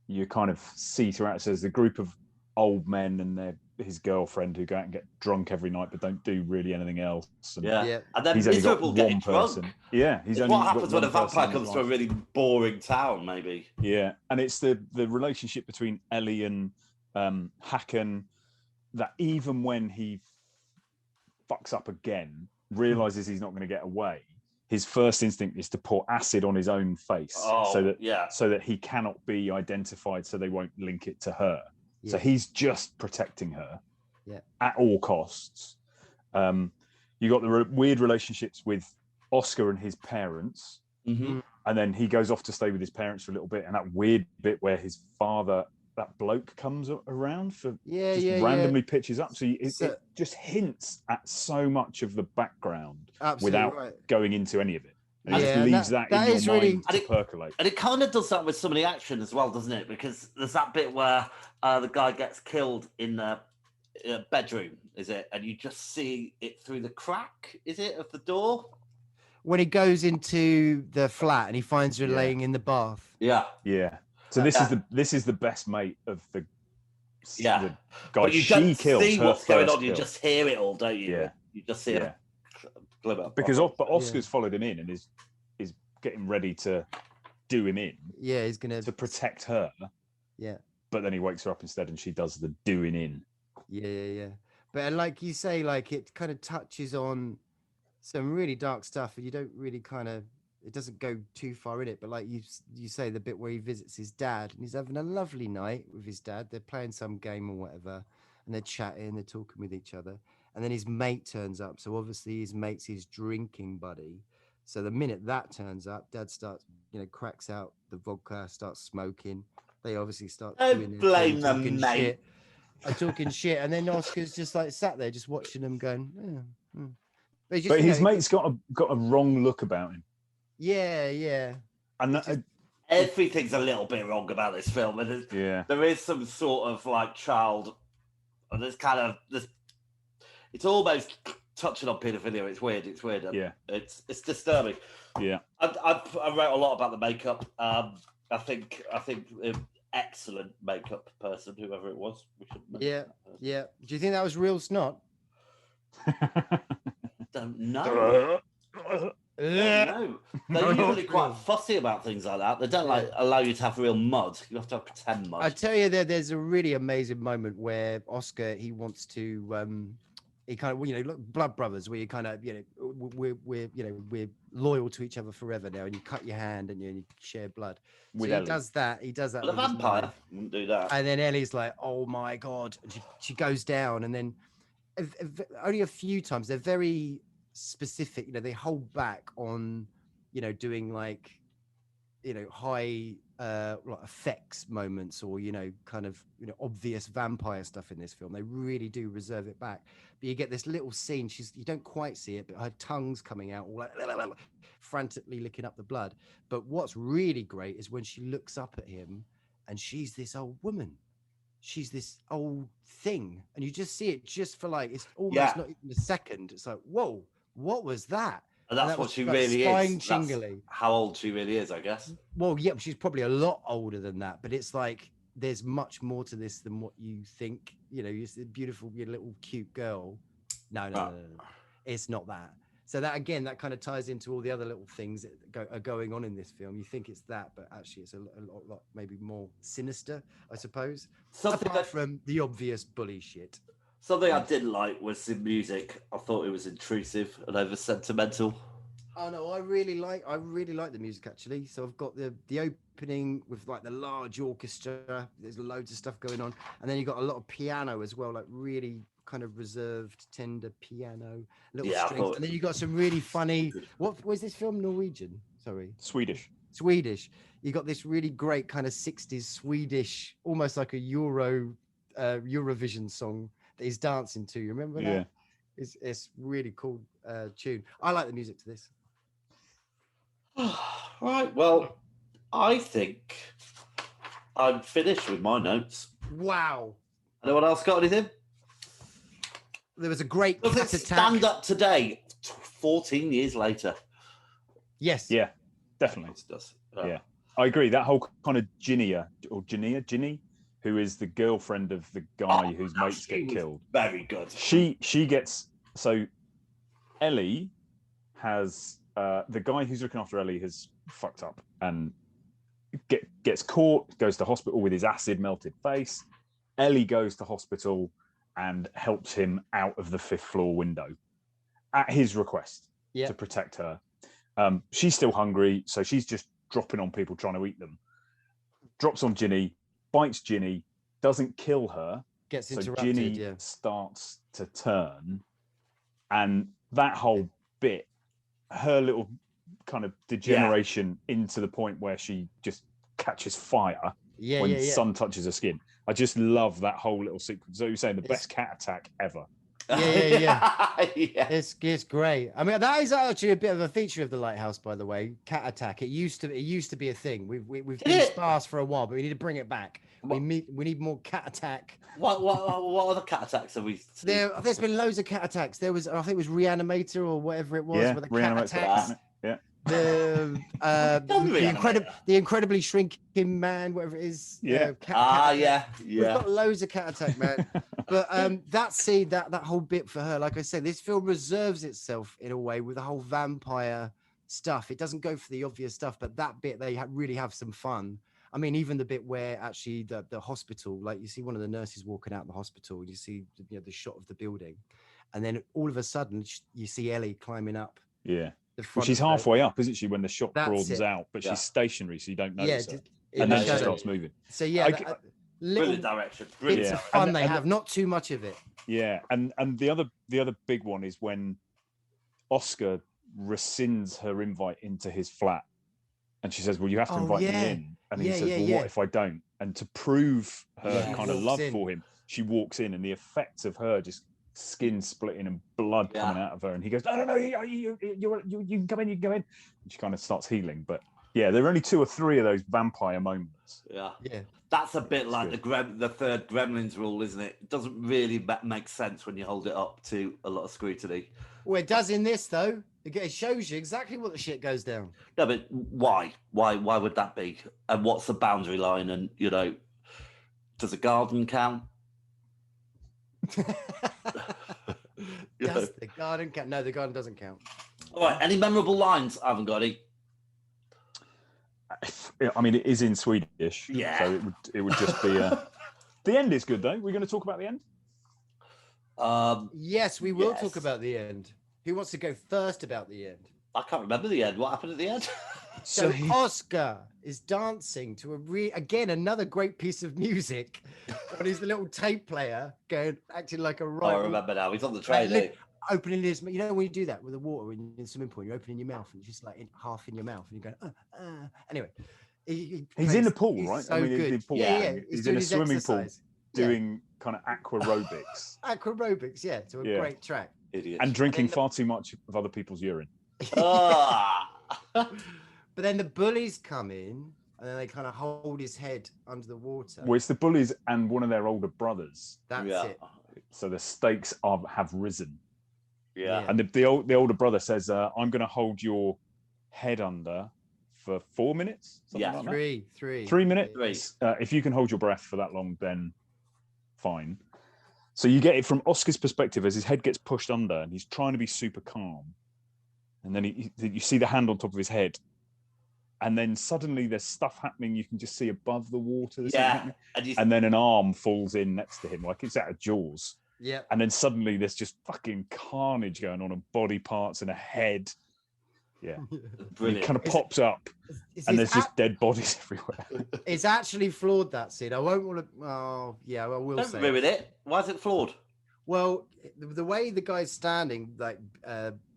you kind of see throughout. So there's a group of old men and his girlfriend who go out and get drunk every night, but don't do really anything else. And and then he's miserable only got getting one person. drunk. Yeah, he's only. What happens when a got one vampire person in comes his to a life. really boring town? Maybe. Yeah, and it's the relationship between Ellie and Hacken that even when he fucks up again, realizes he's not going to get away, his first instinct is to pour acid on his own face so that he cannot be identified, so they won't link it to her. So he's just protecting her at all costs. You got the weird relationships with Oscar and his parents, and then he goes off to stay with his parents for a little bit, and that weird bit where his father, that bloke, comes around for randomly pitches up. So it just hints at so much of the background without going into any of it. And it just leaves that in your mind to percolate. And it kind of does that with some of the action as well, doesn't it? Because there's that bit where the guy gets killed in the bedroom, is it? And you just see it through the crack, is it, of the door? When he goes into the flat and he finds her laying in the bath. Yeah. Yeah. So this is the best mate of the guy. But you don't see what's going on. You just hear it all, don't you? Yeah. You just see it glimmer. Because Oscar's followed him in and is getting ready to do him in. Yeah, he's gonna to protect her. Yeah. But then he wakes her up instead, and she does the doing in. Yeah. But like you say, like it kind of touches on some really dark stuff, and you don't really it doesn't go too far in it, but like you say, the bit where he visits his dad and he's having a lovely night with his dad, they're playing some game or whatever, and they're chatting, they're talking with each other, and then his mate turns up. So obviously his mate's his drinking buddy. So the minute that turns up, dad starts, cracks out the vodka, starts smoking. They obviously start blame them, mate. Talking shit, and then Oscar's just like sat there, just watching them, going. But his mate's got a wrong look about him. Yeah. And everything's a little bit wrong about this film. And there is some sort of like child, and there's kind of this. It's almost touching on paedophilia. It's weird. It's disturbing. Yeah. I wrote a lot about the makeup. I think excellent makeup person, whoever it was. Yeah. Do you think that was real snot? Don't know. No, they're usually quite fussy about things like that. They don't allow you to have real mud. You have to have pretend mud. I tell you, there's a really amazing moment where Oscar, he wants to, he kind of, look, blood brothers, where you kind of, we're loyal to each other forever now, and you cut your hand and you share blood. So he does that. But a vampire wouldn't do that. And then Ellie's like, "Oh my god!" And she goes down, and then only a few times they're very specific. They hold back on, doing like, high like effects moments or kind of obvious vampire stuff in this film. They really do reserve it back. But you get this little scene. You don't quite see it, but her tongue's coming out, all like frantically licking up the blood. But what's really great is when she looks up at him, and she's this old woman. She's this old thing, and you just see it just for like it's almost not even a second. It's like, whoa, what was that? And that's that what was she like really is. Spine-tingly. That's how old she really is, I guess. Well, yeah, she's probably a lot older than that, but it's like there's much more to this than what you think. You're a beautiful, little cute girl. No. It's not that. So that again, that kind of ties into all the other little things that are going on in this film. You think it's that, but actually it's a lot maybe more sinister, I suppose. Apart from the obvious bully shit. Something I didn't like was the music. I thought it was intrusive and over sentimental. Oh no, I really like the music actually. So I've got the opening with like the large orchestra. There's loads of stuff going on, and then you got a lot of piano as well, like really kind of reserved, tender piano, little strings. And then you got some really funny. What was this film? Norwegian? Sorry, Swedish. You got this really great kind of 60s Swedish, almost like a Eurovision song that he's dancing to. You remember that? It's really cool tune. I like the music to this. Right, well, I think I'm finished with my notes. Wow. Anyone else got anything? There was a great Does it stand up today, 14 years later? Yes. Yeah, definitely. It does. Yeah, I agree. That whole kind of Ginny, who is the girlfriend of the guy whose mates get killed. Very good. She gets, so Ellie has, the guy who's looking after Ellie has fucked up and gets caught, goes to hospital with his acid melted face. Ellie goes to hospital and helps him out of the 5th floor window at his request to protect her. She's still hungry, so she's just dropping on people trying to eat them. Drops on Ginny, bites Ginny, doesn't kill her. Gets interrupted, so Ginny starts to turn, and that whole bit, her little kind of degeneration into the point where she just catches fire when the sun touches her skin. I just love that whole little sequence. So you're saying the best cat attack ever. Yeah. It's great. I mean, that is actually a bit of a feature of the Lighthouse, by the way. Cat attack. It used to be a thing. We've been sparse for a while, but we need to bring it back. We need more cat attack. What other cat attacks have we seen? There's been loads of cat attacks. There was, I think it was Reanimator or whatever it was. Yeah, with the cat attacks. Yeah. The incredibly shrinking man, whatever it is. We've got loads of cat attack, man. But that whole bit for her, like I said, this film reserves itself in a way with the whole vampire stuff. It doesn't go for the obvious stuff, but that bit they really have some fun. I mean, even the bit where actually the hospital, like you see one of the nurses walking out of the hospital, you see the shot of the building, and then all of a sudden you see Ellie climbing up. Yeah. Well, she's halfway up, isn't she, when the shot broadens out, but she's stationary, so you don't notice her. And then she starts moving. So brilliant direction. Bits of fun they have, not too much of it. Yeah, and the other big one is when Oscar rescinds her invite into his flat, and she says, "Well, you have to invite me in," and he says, "Well, what if I don't?" And to prove her kind of love for him, she walks in, and the effect of her just skin splitting and blood coming out of her, and he goes, "No, you can come in, and she kind of starts healing. But yeah, there are only 2 or 3 of those vampire moments. Yeah. That's a bit like the third Gremlins rule, isn't it? It doesn't really make sense when you hold it up to a lot of scrutiny. Well, it does in this though. It shows you exactly what the shit goes down. No, but why would that be? And what's the boundary line? And does a garden count? Does the garden count? No, the garden doesn't count. All right. Any memorable lines? I haven't got any. I mean, it is in Swedish, yeah. So it would just be. The end is good though. We're going to talk about the end. Yes, we will talk about the end. Who wants to go first about the end? I can't remember the end. What happened at the end? So Oscar is dancing to again another great piece of music on his little tape player, acting like a rock. I remember now. He's on the train. Opening his, when you do that with the water in the swimming pool, you're opening your mouth and it's just like half in your mouth, and you're going. Anyway, He's in the pool, he's right? So good. the pool Yeah. thing. He's He's doing in a his swimming exercise. pool doing kind of aquarobics Aquarobics, yeah, to a Yeah. great track. Idiot. and drinking the- far too much of other people's urine. Ah. But then the bullies come in and then they kind of hold his head under the water. Well, it's the bullies and one of their older brothers. That's yeah. it. So the stakes have risen. Yeah. And the older brother says, I'm going to hold your head under for 4 minutes. Something Yeah. like that. 3 3 minutes. 3. If you can hold your breath for that long, then fine. So you get it from Oscar's perspective as his head gets pushed under and he's trying to be super calm. And then you see the hand on top of his head. And then suddenly there's stuff happening you can just see above the water. There's something happening. And then an arm falls in next to him, like it's out of Jaws. Yeah. And then suddenly there's just fucking carnage going on and body parts and a head. Yeah. Brilliant. It kind of pops up and there's just dead bodies everywhere. It's actually flawed, that scene. I won't want to. Oh, yeah, I will Don't say. ruin it. Why is it flawed? Well, the way the guy's standing, like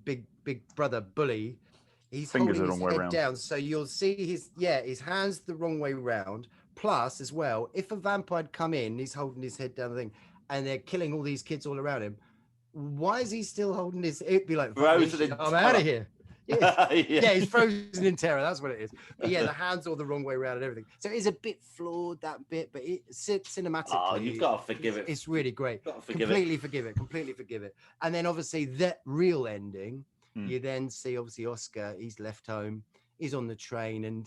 big brother bully, he's Fingers holding the his wrong way head round. down, so you'll see his hands the wrong way round. Plus, as well, if a vampire had come in, he's holding his head down the thing, and they're killing all these kids all around him. Why is he still holding his? It'd be like, Frozen in I'm out of here. Yeah. yeah. Yeah, he's frozen in terror. That's what it is. But yeah, the hands all the wrong way around and everything. So it is a bit flawed, that bit, but it's cinematically. Oh, you've got to forgive it. It's really great. Got to forgive Completely forgive it. Completely forgive it. And then obviously that real ending, you then see obviously Oscar. He's left home. He's on the train, and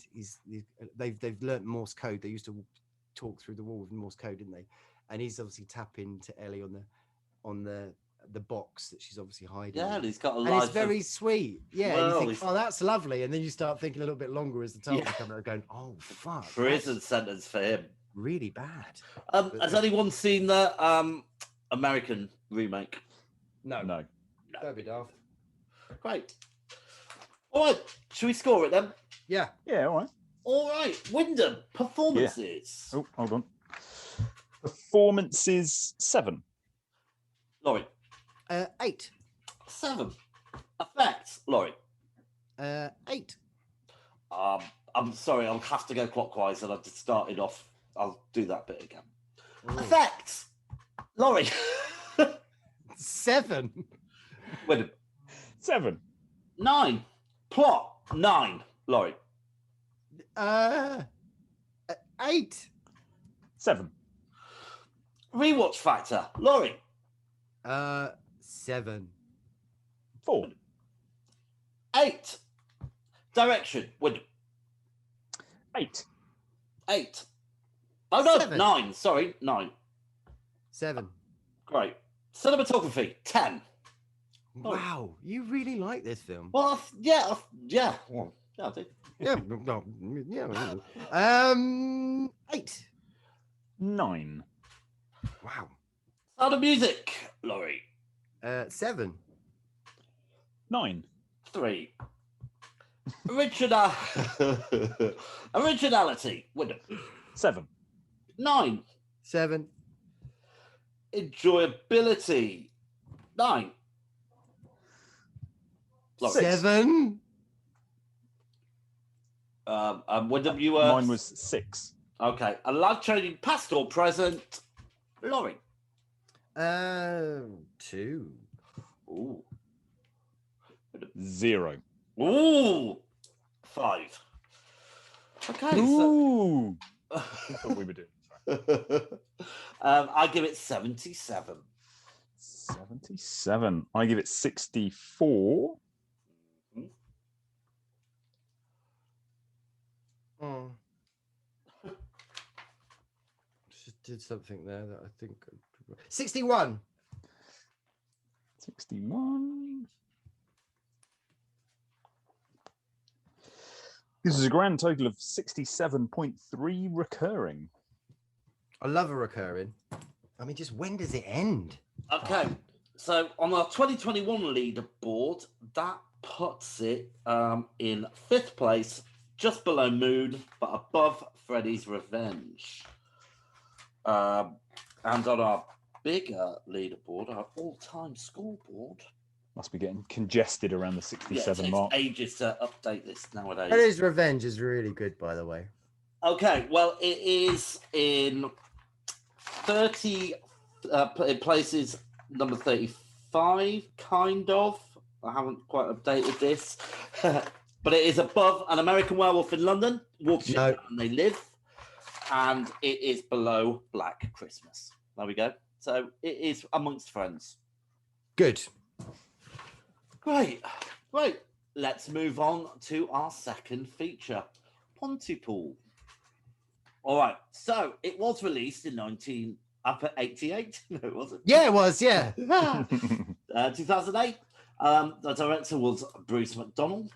they've learnt Morse code. They used to talk through the wall with Morse code, didn't they? And he's obviously tapping to Ellie on the box that she's obviously hiding. Yeah, and he's got a and life. it's very sweet. Yeah, Well, and you think, oh, that's lovely. And then you start thinking a little bit longer as the titles come out, going, oh, fuck. Prison that's sentence for him. really bad. Has anyone seen the American remake? No. Don't be daft. Great. All right, should we score it then? Yeah. Yeah, all right. All right, Wyndham, performances. Oh, hold on. Performances 7. Laurie, 8. 7. Effects, Laurie. 8. I'm sorry, I'll have to go clockwise, and I've just started off. I'll do that bit again. Ooh. Effects, Laurie. 7. Wyndham, 7. 9. Plot, 9. Laurie. 8. 7. Rewatch factor, Laurie. 7. 4. 8. Direction, Wyndham. 8. 8. Oh no, 7. 9. Sorry, 9. 7. Great. Cinematography, 10. Wow, you really like this film. Well, yeah. Well, yeah, I do. Yeah, no, yeah. 8. 9. Wow. Sound of music, Laurie. 7. 9. 3. Originality, Wyndham. 7. 9. 7. Enjoyability, 9. Laurie. 7. Wyndham, you were. Mine was 6. Okay. A life-changing past or present, Laurie. 2. Ooh. 0. Ooh. 5. Okay. Ooh. I thought we were doing. Sorry. I give it 77. 77. I give it 64. Oh. Just did something there that I think 61. 61. This is a grand total of 67.3 recurring. I love a recurring. I mean, just when does it end? Okay. So on our 2021 leaderboard, that puts it in 5th place, just below Moon, but above Freddy's Revenge. And on our bigger leaderboard, our all-time scoreboard. Must be getting congested around the Yeah, it 67 takes mark. ages to update this nowadays. Freddy's Revenge is really good, by the way. Okay, well, it is in 30 places, number 35, kind of. I haven't quite updated this. But it is above An American Werewolf in London, Watership No. and They Live, and it is below Black Christmas. There we go. So it is amongst friends. Good. Great. Let's move on to our second feature, Pontypool. All right. So it was released in 1988. No, it wasn't. Yeah, it was. Yeah. 2008. The director was Bruce McDonald.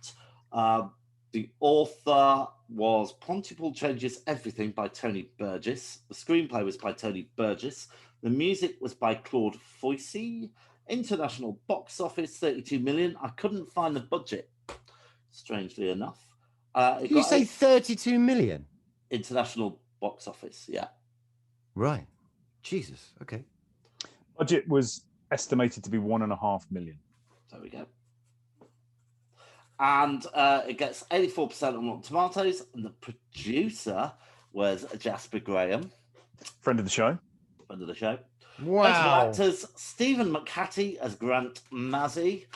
The author was Pontypool Changes Everything by Tony Burgess. The screenplay was by Tony Burgess. The music was by Claude Foissey. International box office, 32 million. I couldn't find the budget, strangely enough. Did you say 32 million? International box office, yeah. Right. Jesus. Okay. Budget was estimated to be 1.5 million. There we go. And it gets 84% on Rotten Tomatoes. And the producer was Jasper Graham. Friend of the show. Wow. Actors Stephen McHattie as Grant Mazzy,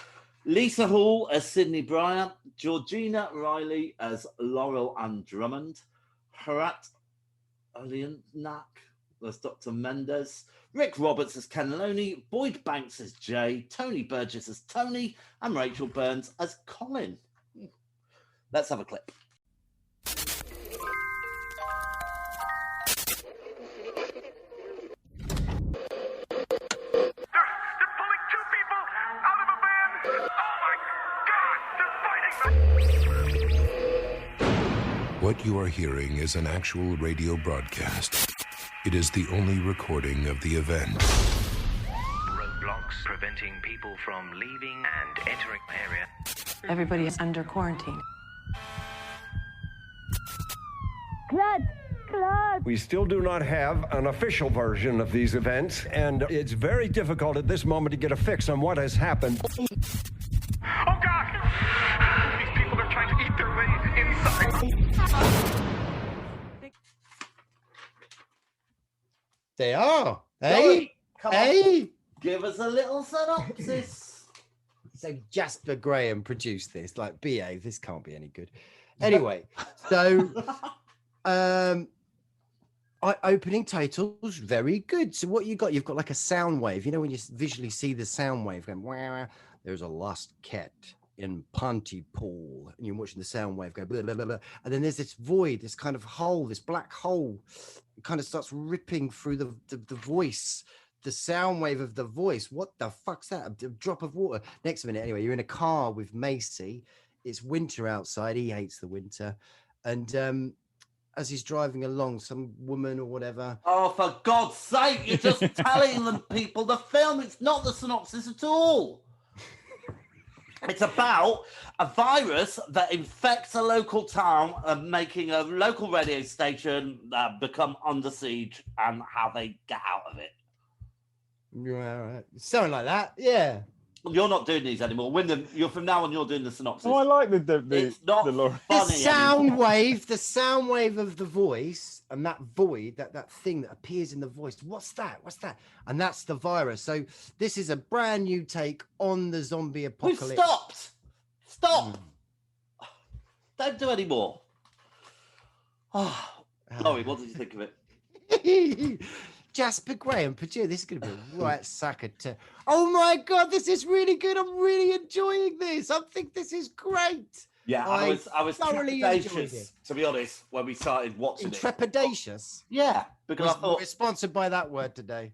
Lisa Hall as Sydney Bryant, Georgina Riley as Laurel Ann Drummond, Harat Alianak as Dr. Mendes, Rick Roberts as Ken Loney, Boyd Banks as Jay, Tony Burgess as Tony, and Rachel Burns as Colin. Let's have a clip. What you are hearing is an actual radio broadcast. It is the only recording of the event. Roadblocks preventing people from leaving and entering the area. Everybody is under quarantine. We still do not have an official version of these events, and it's very difficult at this moment to get a fix on what has happened. Oh God! These people are trying to eat their way inside. They are. Hey, Hey. come on. Give us a little synopsis. So Jasper Graham produced this. Like, behave. This can't be any good. Anyway, so opening titles very good. So what you've got like a sound wave. You know when you visually see the sound wave going, wow, there's a lost cat in Pontypool, and you're watching the sound wave go blah, blah, blah, blah. And then there's this void, this kind of hole, this black hole. It kind of starts ripping through the voice, the sound wave of the voice. What the fuck's that? A drop of water. Next minute, anyway, you're in a car with Macy. It's winter outside. He hates the winter. And as he's driving along, some woman or whatever. Oh, for God's sake, you're just telling them people the film. It's not the synopsis at all. It's about a virus that infects a local town and making a local radio station become under siege and how they get out of it. Yeah, right. Something like that. Yeah. You're not doing these anymore. Wyndham, you're from now on. You're doing the synopsis. Oh, I like the It's not Laura. The funny sound anymore. wave, the sound wave of the voice, and that void, that thing that appears in the voice. What's that? What's that? And that's the virus. So this is a brand new take on the zombie We've apocalypse. Stop. Don't do any more. Oh, Laurie, what did you think of it? Jasper Graham, Purdue, this is going to be a right sucker to. Oh my God, this is really good. I'm really enjoying this. I think this is great. Yeah, I was thoroughly enjoyed trepidatious, it. to be honest, when we started watching it. Intrepidatious. Yeah, because I thought We're sponsored by that word today.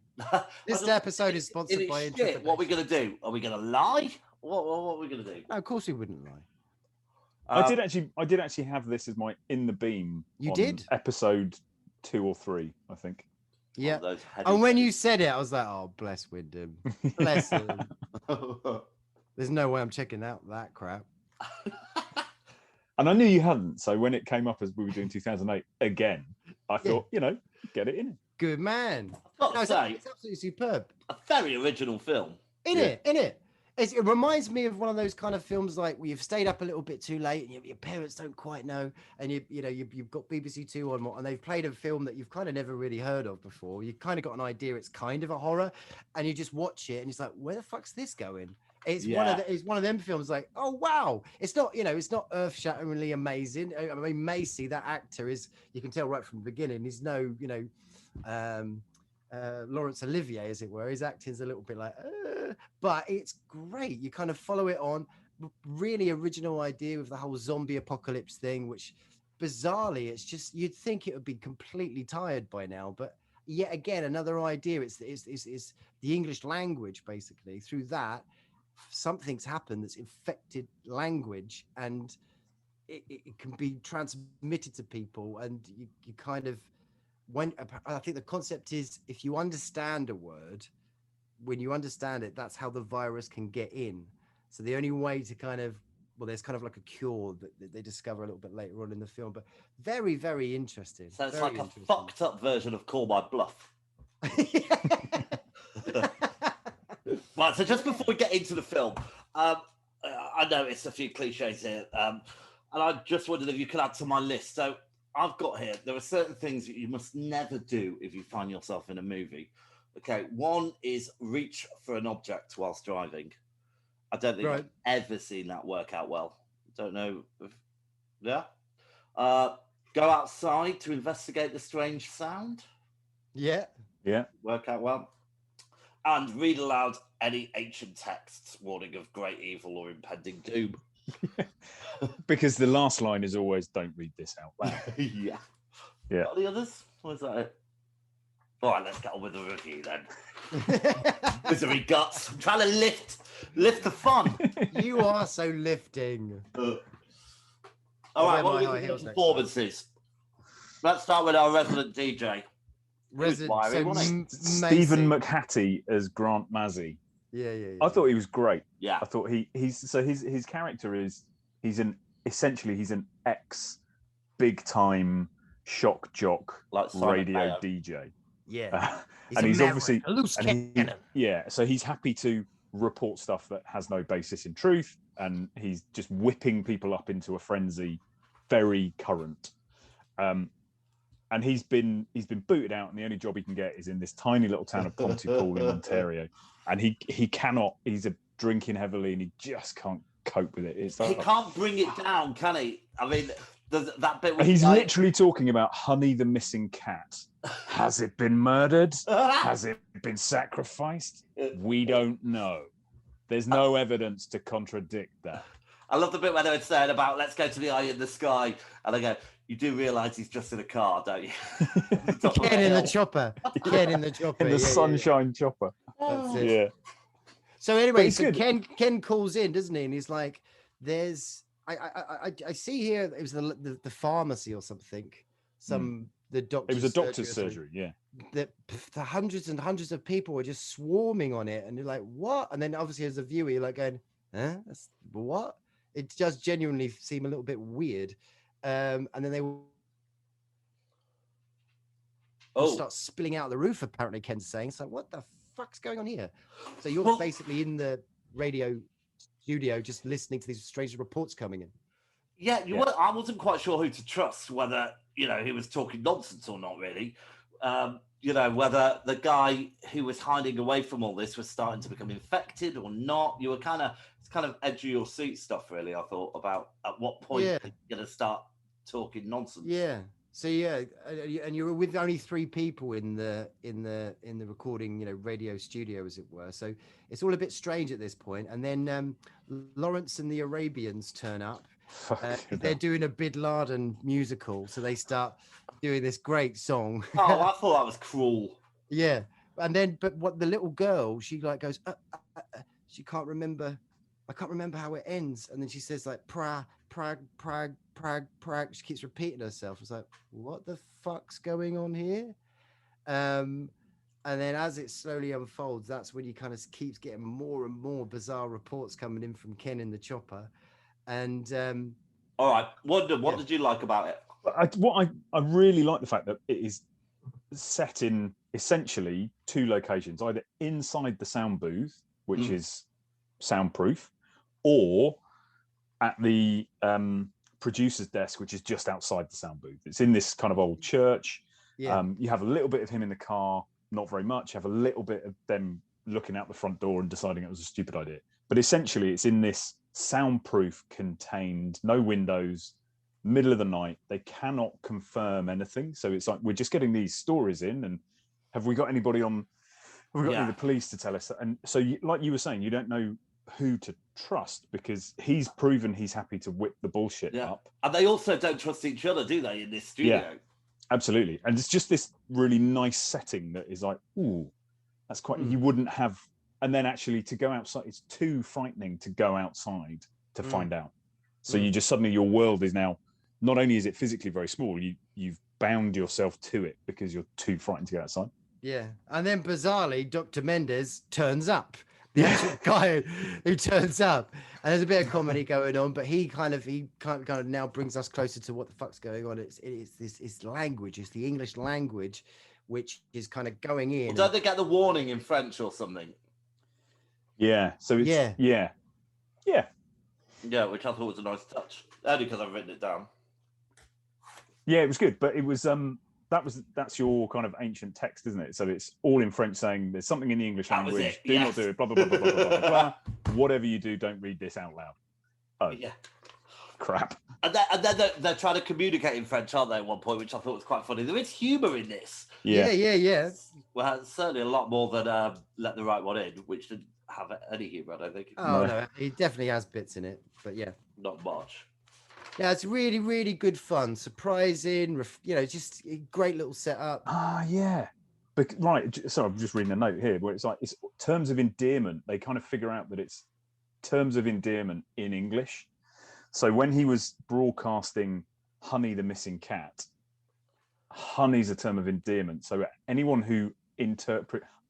This episode is sponsored by shit, what are we going to do? Are we going to lie? What are we going to do? No, of course we wouldn't lie. I did actually have this as my in the beam. You on did? Episode 2 or 3, I think. Yeah. Those heavy And when you said it, I was like, oh, bless Wyndham. Bless him. There's no way I'm checking out that crap. And I knew you hadn't. So when it came up as we were doing 2008 again, I thought, get it in. Good man. I've got No, to say, it's absolutely superb. a very original film. In it. It reminds me of one of those kind of films like where you've stayed up a little bit too late and your parents don't quite know, and you've got BBC Two on, and they've played a film that you've kind of never really heard of before. You've kind of got an idea it's kind of a horror, and you just watch it and it's like, where the fuck's this going? It's one of them films like, oh wow, it's not earth-shatteringly amazing. I mean, Macy, that actor, you can tell right from the beginning, he's no Laurence Olivier, as it were. His acting's a little bit like, but it's great. You kind of follow it on. Really original idea with the whole zombie apocalypse thing, which bizarrely, it's just, you'd think it would be completely tired by now, but yet again, another idea. It's the English language, basically. Through that, something's happened that's infected language, and it can be transmitted to people, and you kind of, when I think the concept is, if you understand a word, when you understand it, that's how the virus can get in. So the only way to kind of, well, there's kind of like a cure that they discover a little bit later on in the film, but very, very interesting. So it's like a fucked up version of Call My Bluff. Right, so just before we get into the film, I know it's a few cliches here, and I just wondered if you could add to my list. So I've got here, there are certain things that you must never do if you find yourself in a movie. Okay, one is reach for an object whilst driving. I don't think I've ever seen that work out well. Don't know if, yeah. Go outside to investigate the strange sound. Yeah. Work out well. And read aloud any ancient texts warning of great evil or impending doom. Because the last line is always, don't read this out loud. Yeah. Got the others? Or is that it? All right, let's get on with the review then. Misery guts. I'm trying to lift the fun. You are so lifting. All right, what are the performances? Let's start with our resident DJ. Stephen McHattie as Grant Mazzy. Yeah. I thought he was great. Yeah. I thought his character is he's an ex big time shock jock like radio DJ. Yeah. And he's obviously a loose cannon. So he's happy to report stuff that has no basis in truth, and he's just whipping people up into a frenzy, very current. And he's been booted out, and the only job he can get is in this tiny little town of Pontypool in Ontario. And he's drinking heavily, and he just can't cope with it. He can't bring it down, can he? I mean, that bit. He's literally talking about Honey the missing cat. Has it been murdered? Has it been sacrificed? We don't know. There's no evidence to contradict that. I love the bit where they were saying about, let's go to the eye in the sky. And I go, you do realise he's just in a car, don't you? Ken in the chopper. Ken in the chopper. In the sunshine chopper. That's it. Yeah. So anyway, Ken calls in, doesn't he? And he's like, I see here, it was the pharmacy or something. The doctor. It was a doctor's surgery, yeah. The hundreds and hundreds of people were just swarming on it, and you're like, what? And then obviously as a viewer, you're like going, huh? That's what? It does genuinely seem a little bit weird. And then they will start spilling out the roof, apparently, Ken's saying. So what the fuck's going on here? So you're basically in the radio studio just listening to these strange reports coming in. Yeah, I wasn't quite sure who to trust, whether, he was talking nonsense or not, really. Whether the guy who was hiding away from all this was starting to become infected or not. You were it's kind of edge of your seat stuff, really, I thought, about at what point you're going to start talking nonsense. Yeah. So and you were with only 3 people in the recording, radio studio, as it were. So it's all a bit strange at this point. And then Lawrence and the Arabians turn up. They're doing a Bin Laden musical, so they start doing this great song. Oh, I thought that was cruel. Yeah, and then but the little girl, she like goes, she can't remember. I can't remember how it ends, and then she says like Prague. She keeps repeating herself. It's like, what the fuck's going on here? And then as it slowly unfolds, that's when you kind of keeps getting more and more bizarre reports coming in from Ken in the chopper. And all right, what did you like about it? I really like the fact that it is set in essentially 2 locations, either inside the sound booth, which is soundproof, or at the producer's desk, which is just outside the sound booth. It's in this kind of old church. Yeah. You have a little bit of him in the car, not very much. You have a little bit of them looking out the front door and deciding it was a stupid idea. But essentially, it's in this soundproof, contained, no windows, middle of the night. They cannot confirm anything. So it's like, we're just getting these stories in, and have we got anybody on? Have we got any of the police to tell us? And so, like you were saying, you don't know who to trust, because he's proven he's happy to whip the bullshit up. And they also don't trust each other, do they, in this studio? Yeah, absolutely. And it's just this really nice setting that is like, ooh, that's quite, you wouldn't have. And then actually to go outside, it's too frightening to go outside to find out. So you just suddenly, your world is now, not only is it physically very small, you've bound yourself to it because you're too frightened to go outside. Yeah. And then bizarrely, Dr. Mendez turns up. The actual guy who turns up, and there's a bit of comedy going on, but he kind of now brings us closer to what the fuck's going on. It's this language, it's the English language, which is kind of going in. Well, don't they get the warning in French or something? Yeah. So it's yeah, which I thought was a nice touch. Only because I've written it down. Yeah, it was good, but it was that's your kind of ancient text, isn't it? So it's all in French, saying there's something in the English language. Do not do it. Blah blah blah blah blah blah blah blah. Whatever you do, don't read this out loud. Oh, yeah, crap. And then they're trying to communicate in French, aren't they? At one point, which I thought was quite funny. There is humour in this. Yeah. Well, it's certainly a lot more than Let the Right One In, which didn't have any humour. I don't think. Oh no, he definitely has bits in it, but yeah, not much. Yeah, it's really, really good fun, surprising. Just a great little setup. Yeah. But, right. So I'm just reading a note here where it's like, it's terms of endearment. They kind of figure out that it's terms of endearment in English. So when he was broadcasting Honey the Missing Cat, honey's a term of endearment. So anyone who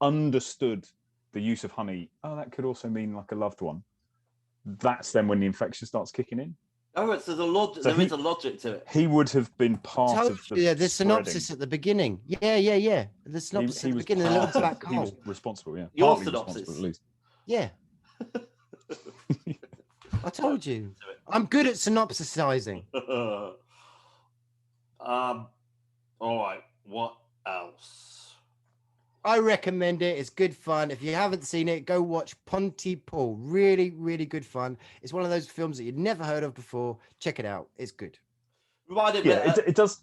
understood the use of honey, that could also mean like a loved one. That's then when the infection starts kicking in. Oh, there is a logic to it. He would have been part of the synopsis at the beginning. Yeah. The synopsis at the beginning, a little black hole. He was responsible, yeah. Your synopsis. At least. Yeah. I told you. I'm good at synopsisizing. All right. What else? I recommend it. It's good fun. If you haven't seen it, go watch Pontypool. Really, really good fun. It's one of those films that you'd never heard of before. Check it out. It's good. It does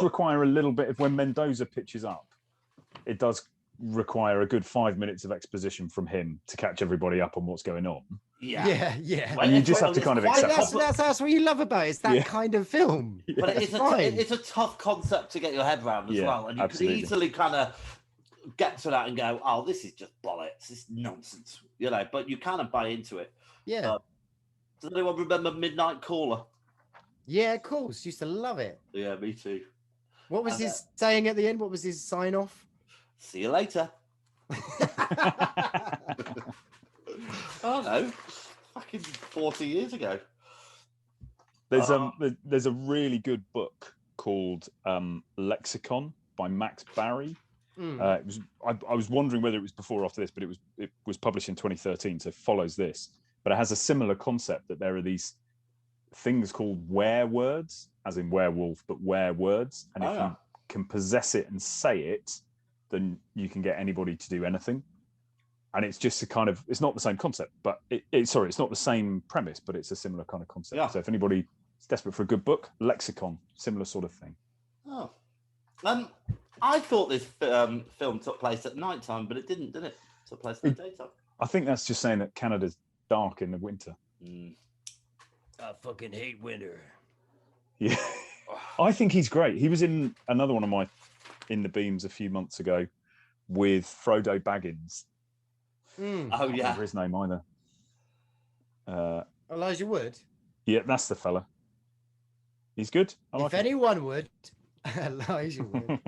require a little bit of, when Mendoza pitches up, it does require a good 5 minutes of exposition from him to catch everybody up on what's going on. Yeah. And you just have to kind of accept that's what you love about it. It's that kind of film. But it's a tough concept to get your head around as well. And you can easily kind of get to that and go, oh, this is just bollocks, this is nonsense, but you kind of buy into it. Yeah. Does anyone remember Midnight Caller? Yeah, of course. Used to love it. Yeah, me too. What was his saying at the end? What was his sign off? See you later. Oh no, fucking 40 years ago. There's a really good book called Lexicon by Max Barry. I was wondering whether it was before or after this, but it was published in 2013, so follows this. But it has a similar concept that there are these things called were-words, as in werewolf, but were-words. And if you can possess it and say it, then you can get anybody to do anything. And it's just it's not the same concept, but it's not the same premise, but it's a similar kind of concept. Yeah. So if anybody is desperate for a good book, Lexicon, similar sort of thing. Oh. I thought this film took place at night time, but it didn't, did it? It took place at daytime. I think that's just saying that Canada's dark in the winter. I fucking hate winter. Yeah. I think he's great. He was in another one of my In the Beams a few months ago with Frodo Baggins. Oh, yeah. I can't remember his name either. Elijah Wood? Yeah, that's the fella. He's good. If anyone would, Elijah Wood.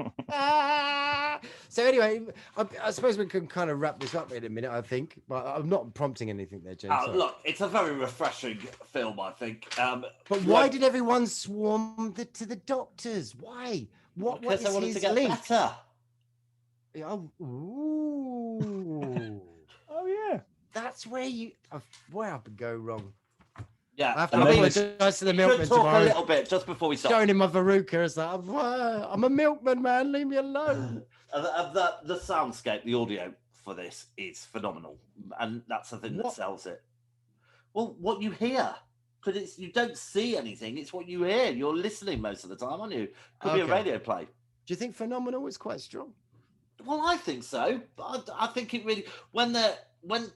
So anyway, I suppose we can kind of wrap this up in a minute, I think. But I'm not prompting anything there, James. Look, it's a very refreshing film, I think. But why did everyone swarm to the doctors? Why? What because they wanted to get link? better. Oh, ooh. Oh, yeah. That's where I could go wrong. Yeah, I have to And then apologize to the we milkman should talk a tomorrow. little bit just before we start. Showing him my Veruca as that. I'm a milkman, man. Leave me alone. The soundscape, the audio for this is phenomenal, and that's the thing that What? sells it. Well, what you hear, because you don't see anything; it's what you hear. You're listening most of the time, aren't you? Could be a Okay. radio play. Do you think phenomenal is quite strong? Well, I think so. But I think it really when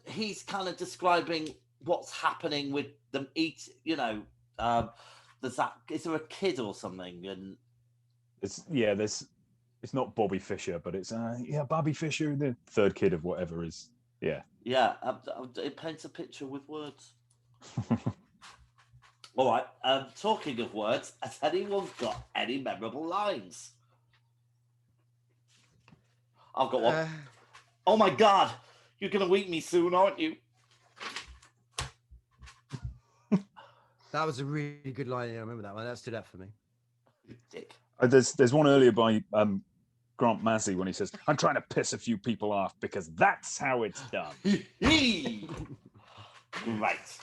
he's kind of describing what's happening with them eat, there's that. Is there a kid or something? And it's not Bobby Fischer, but it's Bobby Fischer, the third kid of whatever is. Yeah. yeah, it paints a picture with words. All right. Talking of words, has anyone got any memorable lines? I've got one. Oh my God, you're gonna weep me soon, aren't you? That was a really good line. I remember that one. That stood out for me. You dick. There's one earlier by Grant Massey when he says, "I'm trying to piss a few people off because that's how it's done." Great.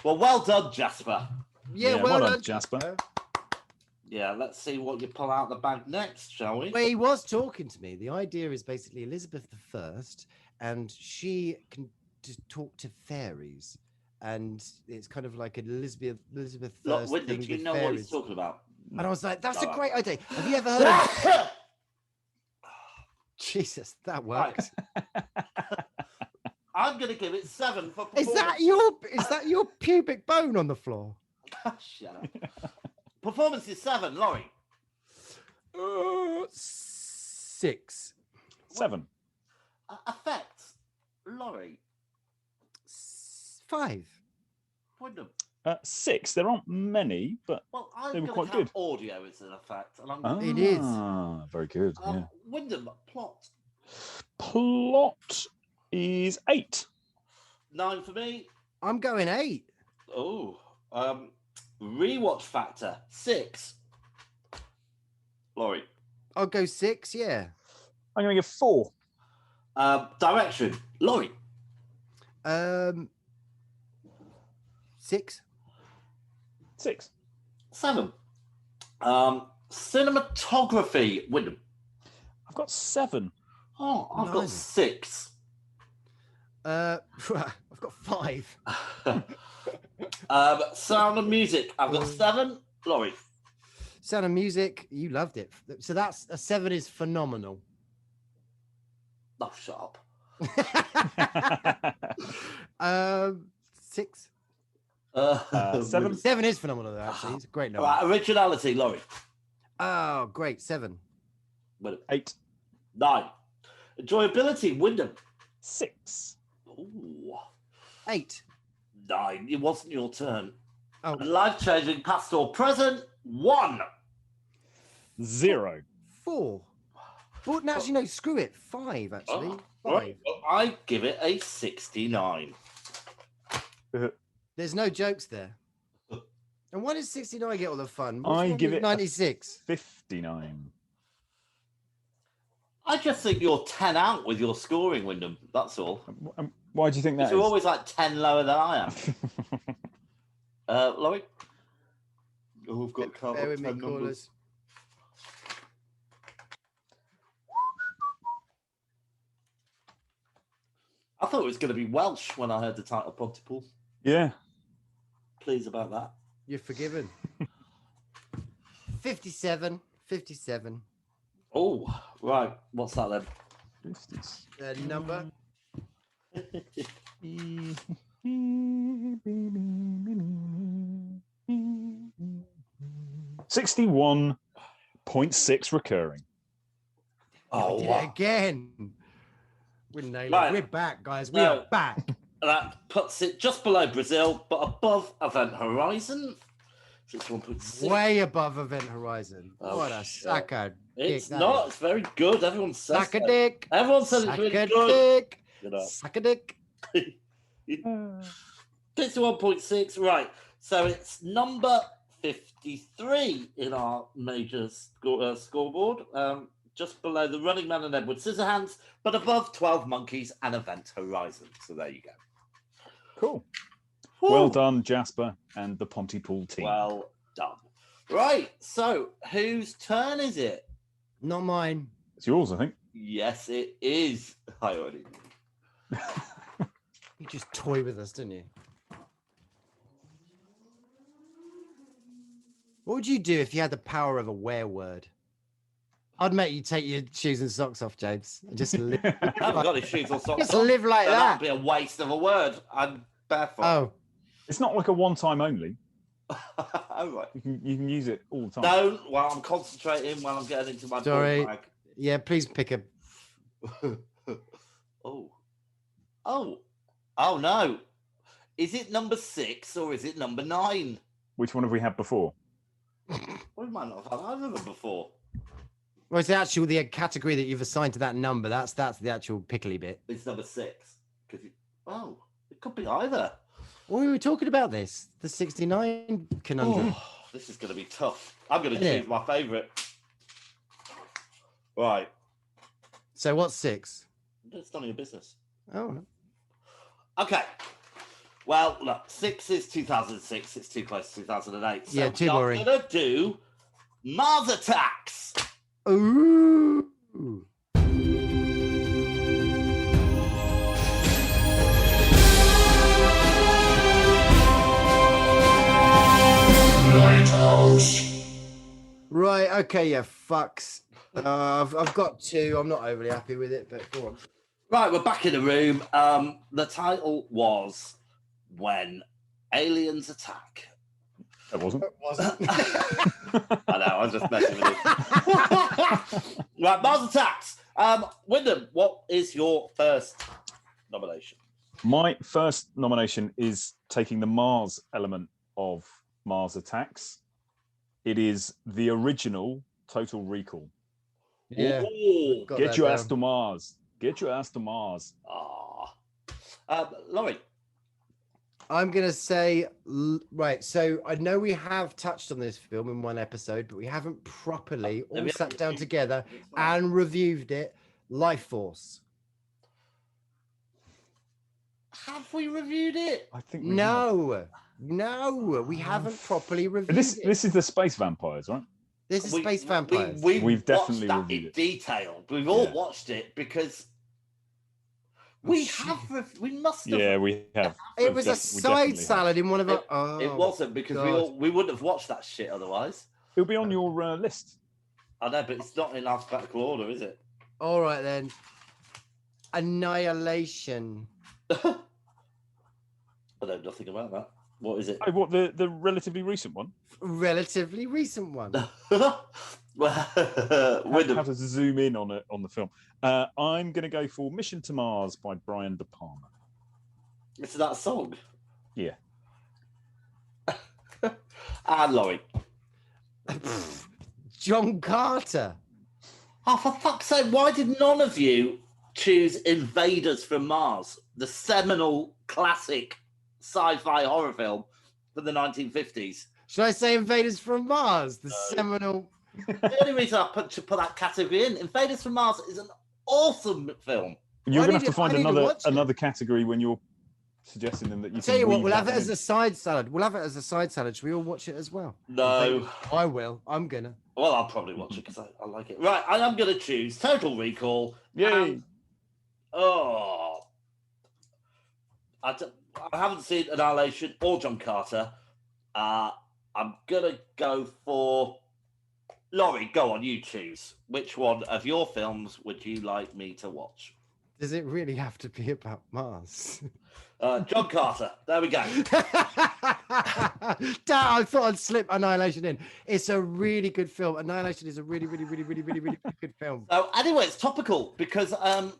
Well done, Jasper. Yeah, well done, done, Jasper. Yeah, let's see what you pull out the bag next, shall we? Well, he was talking to me. The idea is basically Elizabeth I, and she can talk to fairies, and it's kind of like an Elizabeth I Look, Wyndham, thing do you with know what fairies. he's talking about? And I was like, "That's No, a great idea." Have you ever heard of? Jesus, that worked. I'm going to give it 7 for performance. Is that your pubic bone on the floor? Shut up. Performance is 7, Laurie. 6. 7. Effects, Laurie. 5. Wyndham. 6. There aren't many, but Well, I'm they were going to quite count audio as an effect. And It is. Very good. Yeah. Wyndham, plot. Plot is 8. 9 for me. I'm going 8. Oh, rewatch factor 6. Laurie. I'll go 6. Yeah. I'm going to give 4. Direction, Laurie. 6. 6. 7. Cinematography, Wyndham. I've got 7. Oh, I've got 6. I've got 5. Sound of music, I've got 7. Laurie. Sound of Music, you loved it. So that's a 7 is phenomenal. Oh, shut up. 6. 7. 7 is phenomenal, though, actually. It's a great number. Right, originality, Laurie. Oh, great. 7. 8. 9. Enjoyability, Wyndham. 6. Ooh. 8. 9. It wasn't your turn. Oh. Life-changing, past or present, 1. 0. 4. Well, no, actually, no, screw it. 5, actually. 5. Right. Well, I give it a 69. There's no jokes there. And why does 69 get all the fun? I give it 96. 59. I just think you're 10 out with your scoring, Wyndham. That's all. Why do you think that is? You're always like 10 lower than I am. Laurie? Oh, we've got to count Bear up with me, 10 numbers. callers. I thought it was going to be Welsh when I heard the title Pontypool. Yeah. Pleased about that. You're forgiven. 57. 57. Oh, right. What's that then? 50s. Number. 61.6 recurring. Oh, Did it wow. again. We're nailing Right. it. We're back, guys. We No. are back. That puts it just below Brazil, but above Event Horizon. 61.6. Way above Event Horizon. Oh, what a shit. sucker. It's dick that not. is. It's very good. Everyone says Suck a so. dick. Everyone says it's Suck really a good. dick. You know. Suck a dick. 61.6. Right. So it's number 53 in our major scoreboard. Just below the Running Man and Edward Scissorhands, but above 12 Monkeys and Event Horizon. So there you go. Cool. Woo. Well done, Jasper and the Pontypool team. Well done. Right, so whose turn is it? Not mine. It's yours, I think. Yes, it is. Hi, Ollie. You just toy with us, didn't you? What would you do if you had the power of a word? I'd make you take your shoes and socks off, James, and just live. I haven't got his shoes or socks. Just live like So that. That'd be a waste of a word. I'm barefoot. Oh, It's not like a one-time only. All right. You can use it all the time. Don't. While I'm concentrating, while I'm getting into my Sorry. bag. yeah. Please pick a. Oh no. Is it number 6 or is it number 9? Which one have we had before? We might not have had either of them before. Well, it's actually the category that you've assigned to that number. That's the actual pickly bit. It's number 6. Because it could be either. Well, we were talking about this, the 69 conundrum. Oh, this is going to be tough. I'm going to Yeah. choose my favourite. Right. So what's 6? It's none of your business. Oh, Okay. Well, look, 6 is 2006. It's too close to 2008. So Yeah, too I'm boring. going to do Mars Attacks. ooh. Right, okay, yeah, fucks. I've got 2. I'm not overly happy with it, but go on. Right, we're back in the room. The title was When Aliens Attack. That wasn't. It wasn't. I know, I was just messing with you. Right, Mars Attacks. Wyndham, what is your first nomination? My first nomination is taking the Mars element of Mars Attacks. It is the original Total Recall. Yeah. Ooh. Got Get that your down. ass to Mars. Get your ass to Mars. Laurie. I'm going to say, right, so I know we have touched on this film in one episode, but we haven't properly all we sat haven't down reviewed together it. It's fine. and reviewed it. Life Force. Have we reviewed it? I think we have. No, we haven't properly reviewed This it. this is the space vampires, right? This is Space Vampires. We've We've definitely watched that reviewed in it. detail. We've all Yeah. watched it because we shit. have. We must have. Yeah, we have. It was a We side definitely have. salad in one of our. It wasn't because God. we wouldn't have watched that shit otherwise. It'll be on your list. I know, but it's not in alphabetical order, is it? All right then. Annihilation. I know nothing about that. What is it? Oh, what the relatively recent one? Relatively recent one. Well, How Wyndham. to zoom in on the film? I'm going to go for Mission to Mars by Brian De Palma. It's that song. Yeah. And Laurie. John Carter. Oh, for fuck's sake, why did none of you choose Invaders from Mars, the seminal classic sci-fi horror film from the 1950s? Should I say Invaders from Mars? The seminal. The only reason I put that category in, Invaders from Mars is an awesome film. You're I going to need have to to- I find need to watch it. another category when you're suggesting them that you I'll can tell you what, weave we'll have that it as in. a side salad. We'll have it as a side salad. Should we all watch it as well? No. I will. I'm gonna. Well, I'll probably watch it because I like it. Right, I am going to choose Total Recall. Yay. And- oh. I haven't seen Annihilation or John Carter. I'm going to go for... Laurie, go on, you choose. Which one of your films would you like me to watch? Does it really have to be about Mars? John Carter. There we go. Damn, I thought I'd slip Annihilation in. It's a really good film. Annihilation is a really good film. So anyway, it's topical because aren't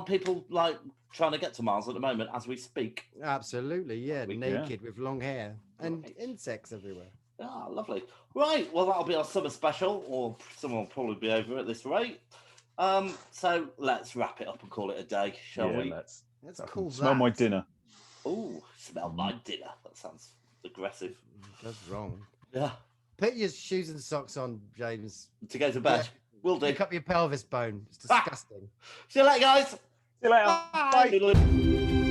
people like trying to get to Mars at the moment as we speak? Absolutely, yeah. Yeah. Naked with long hair and insects everywhere. Ah, lovely. Right, well, that'll be our summer special, or someone will probably be over at this rate. So let's wrap it up and call it a day, shall we? Let's I call can smell my that. dinner. Oh, smell my dinner. That sounds aggressive. That's wrong. Yeah. Put your shoes and socks on, James. To go to bed. Yeah. Will do. Pick up your pelvis bone. It's Ah. disgusting. See you later, guys. See you later. Bye. Bye.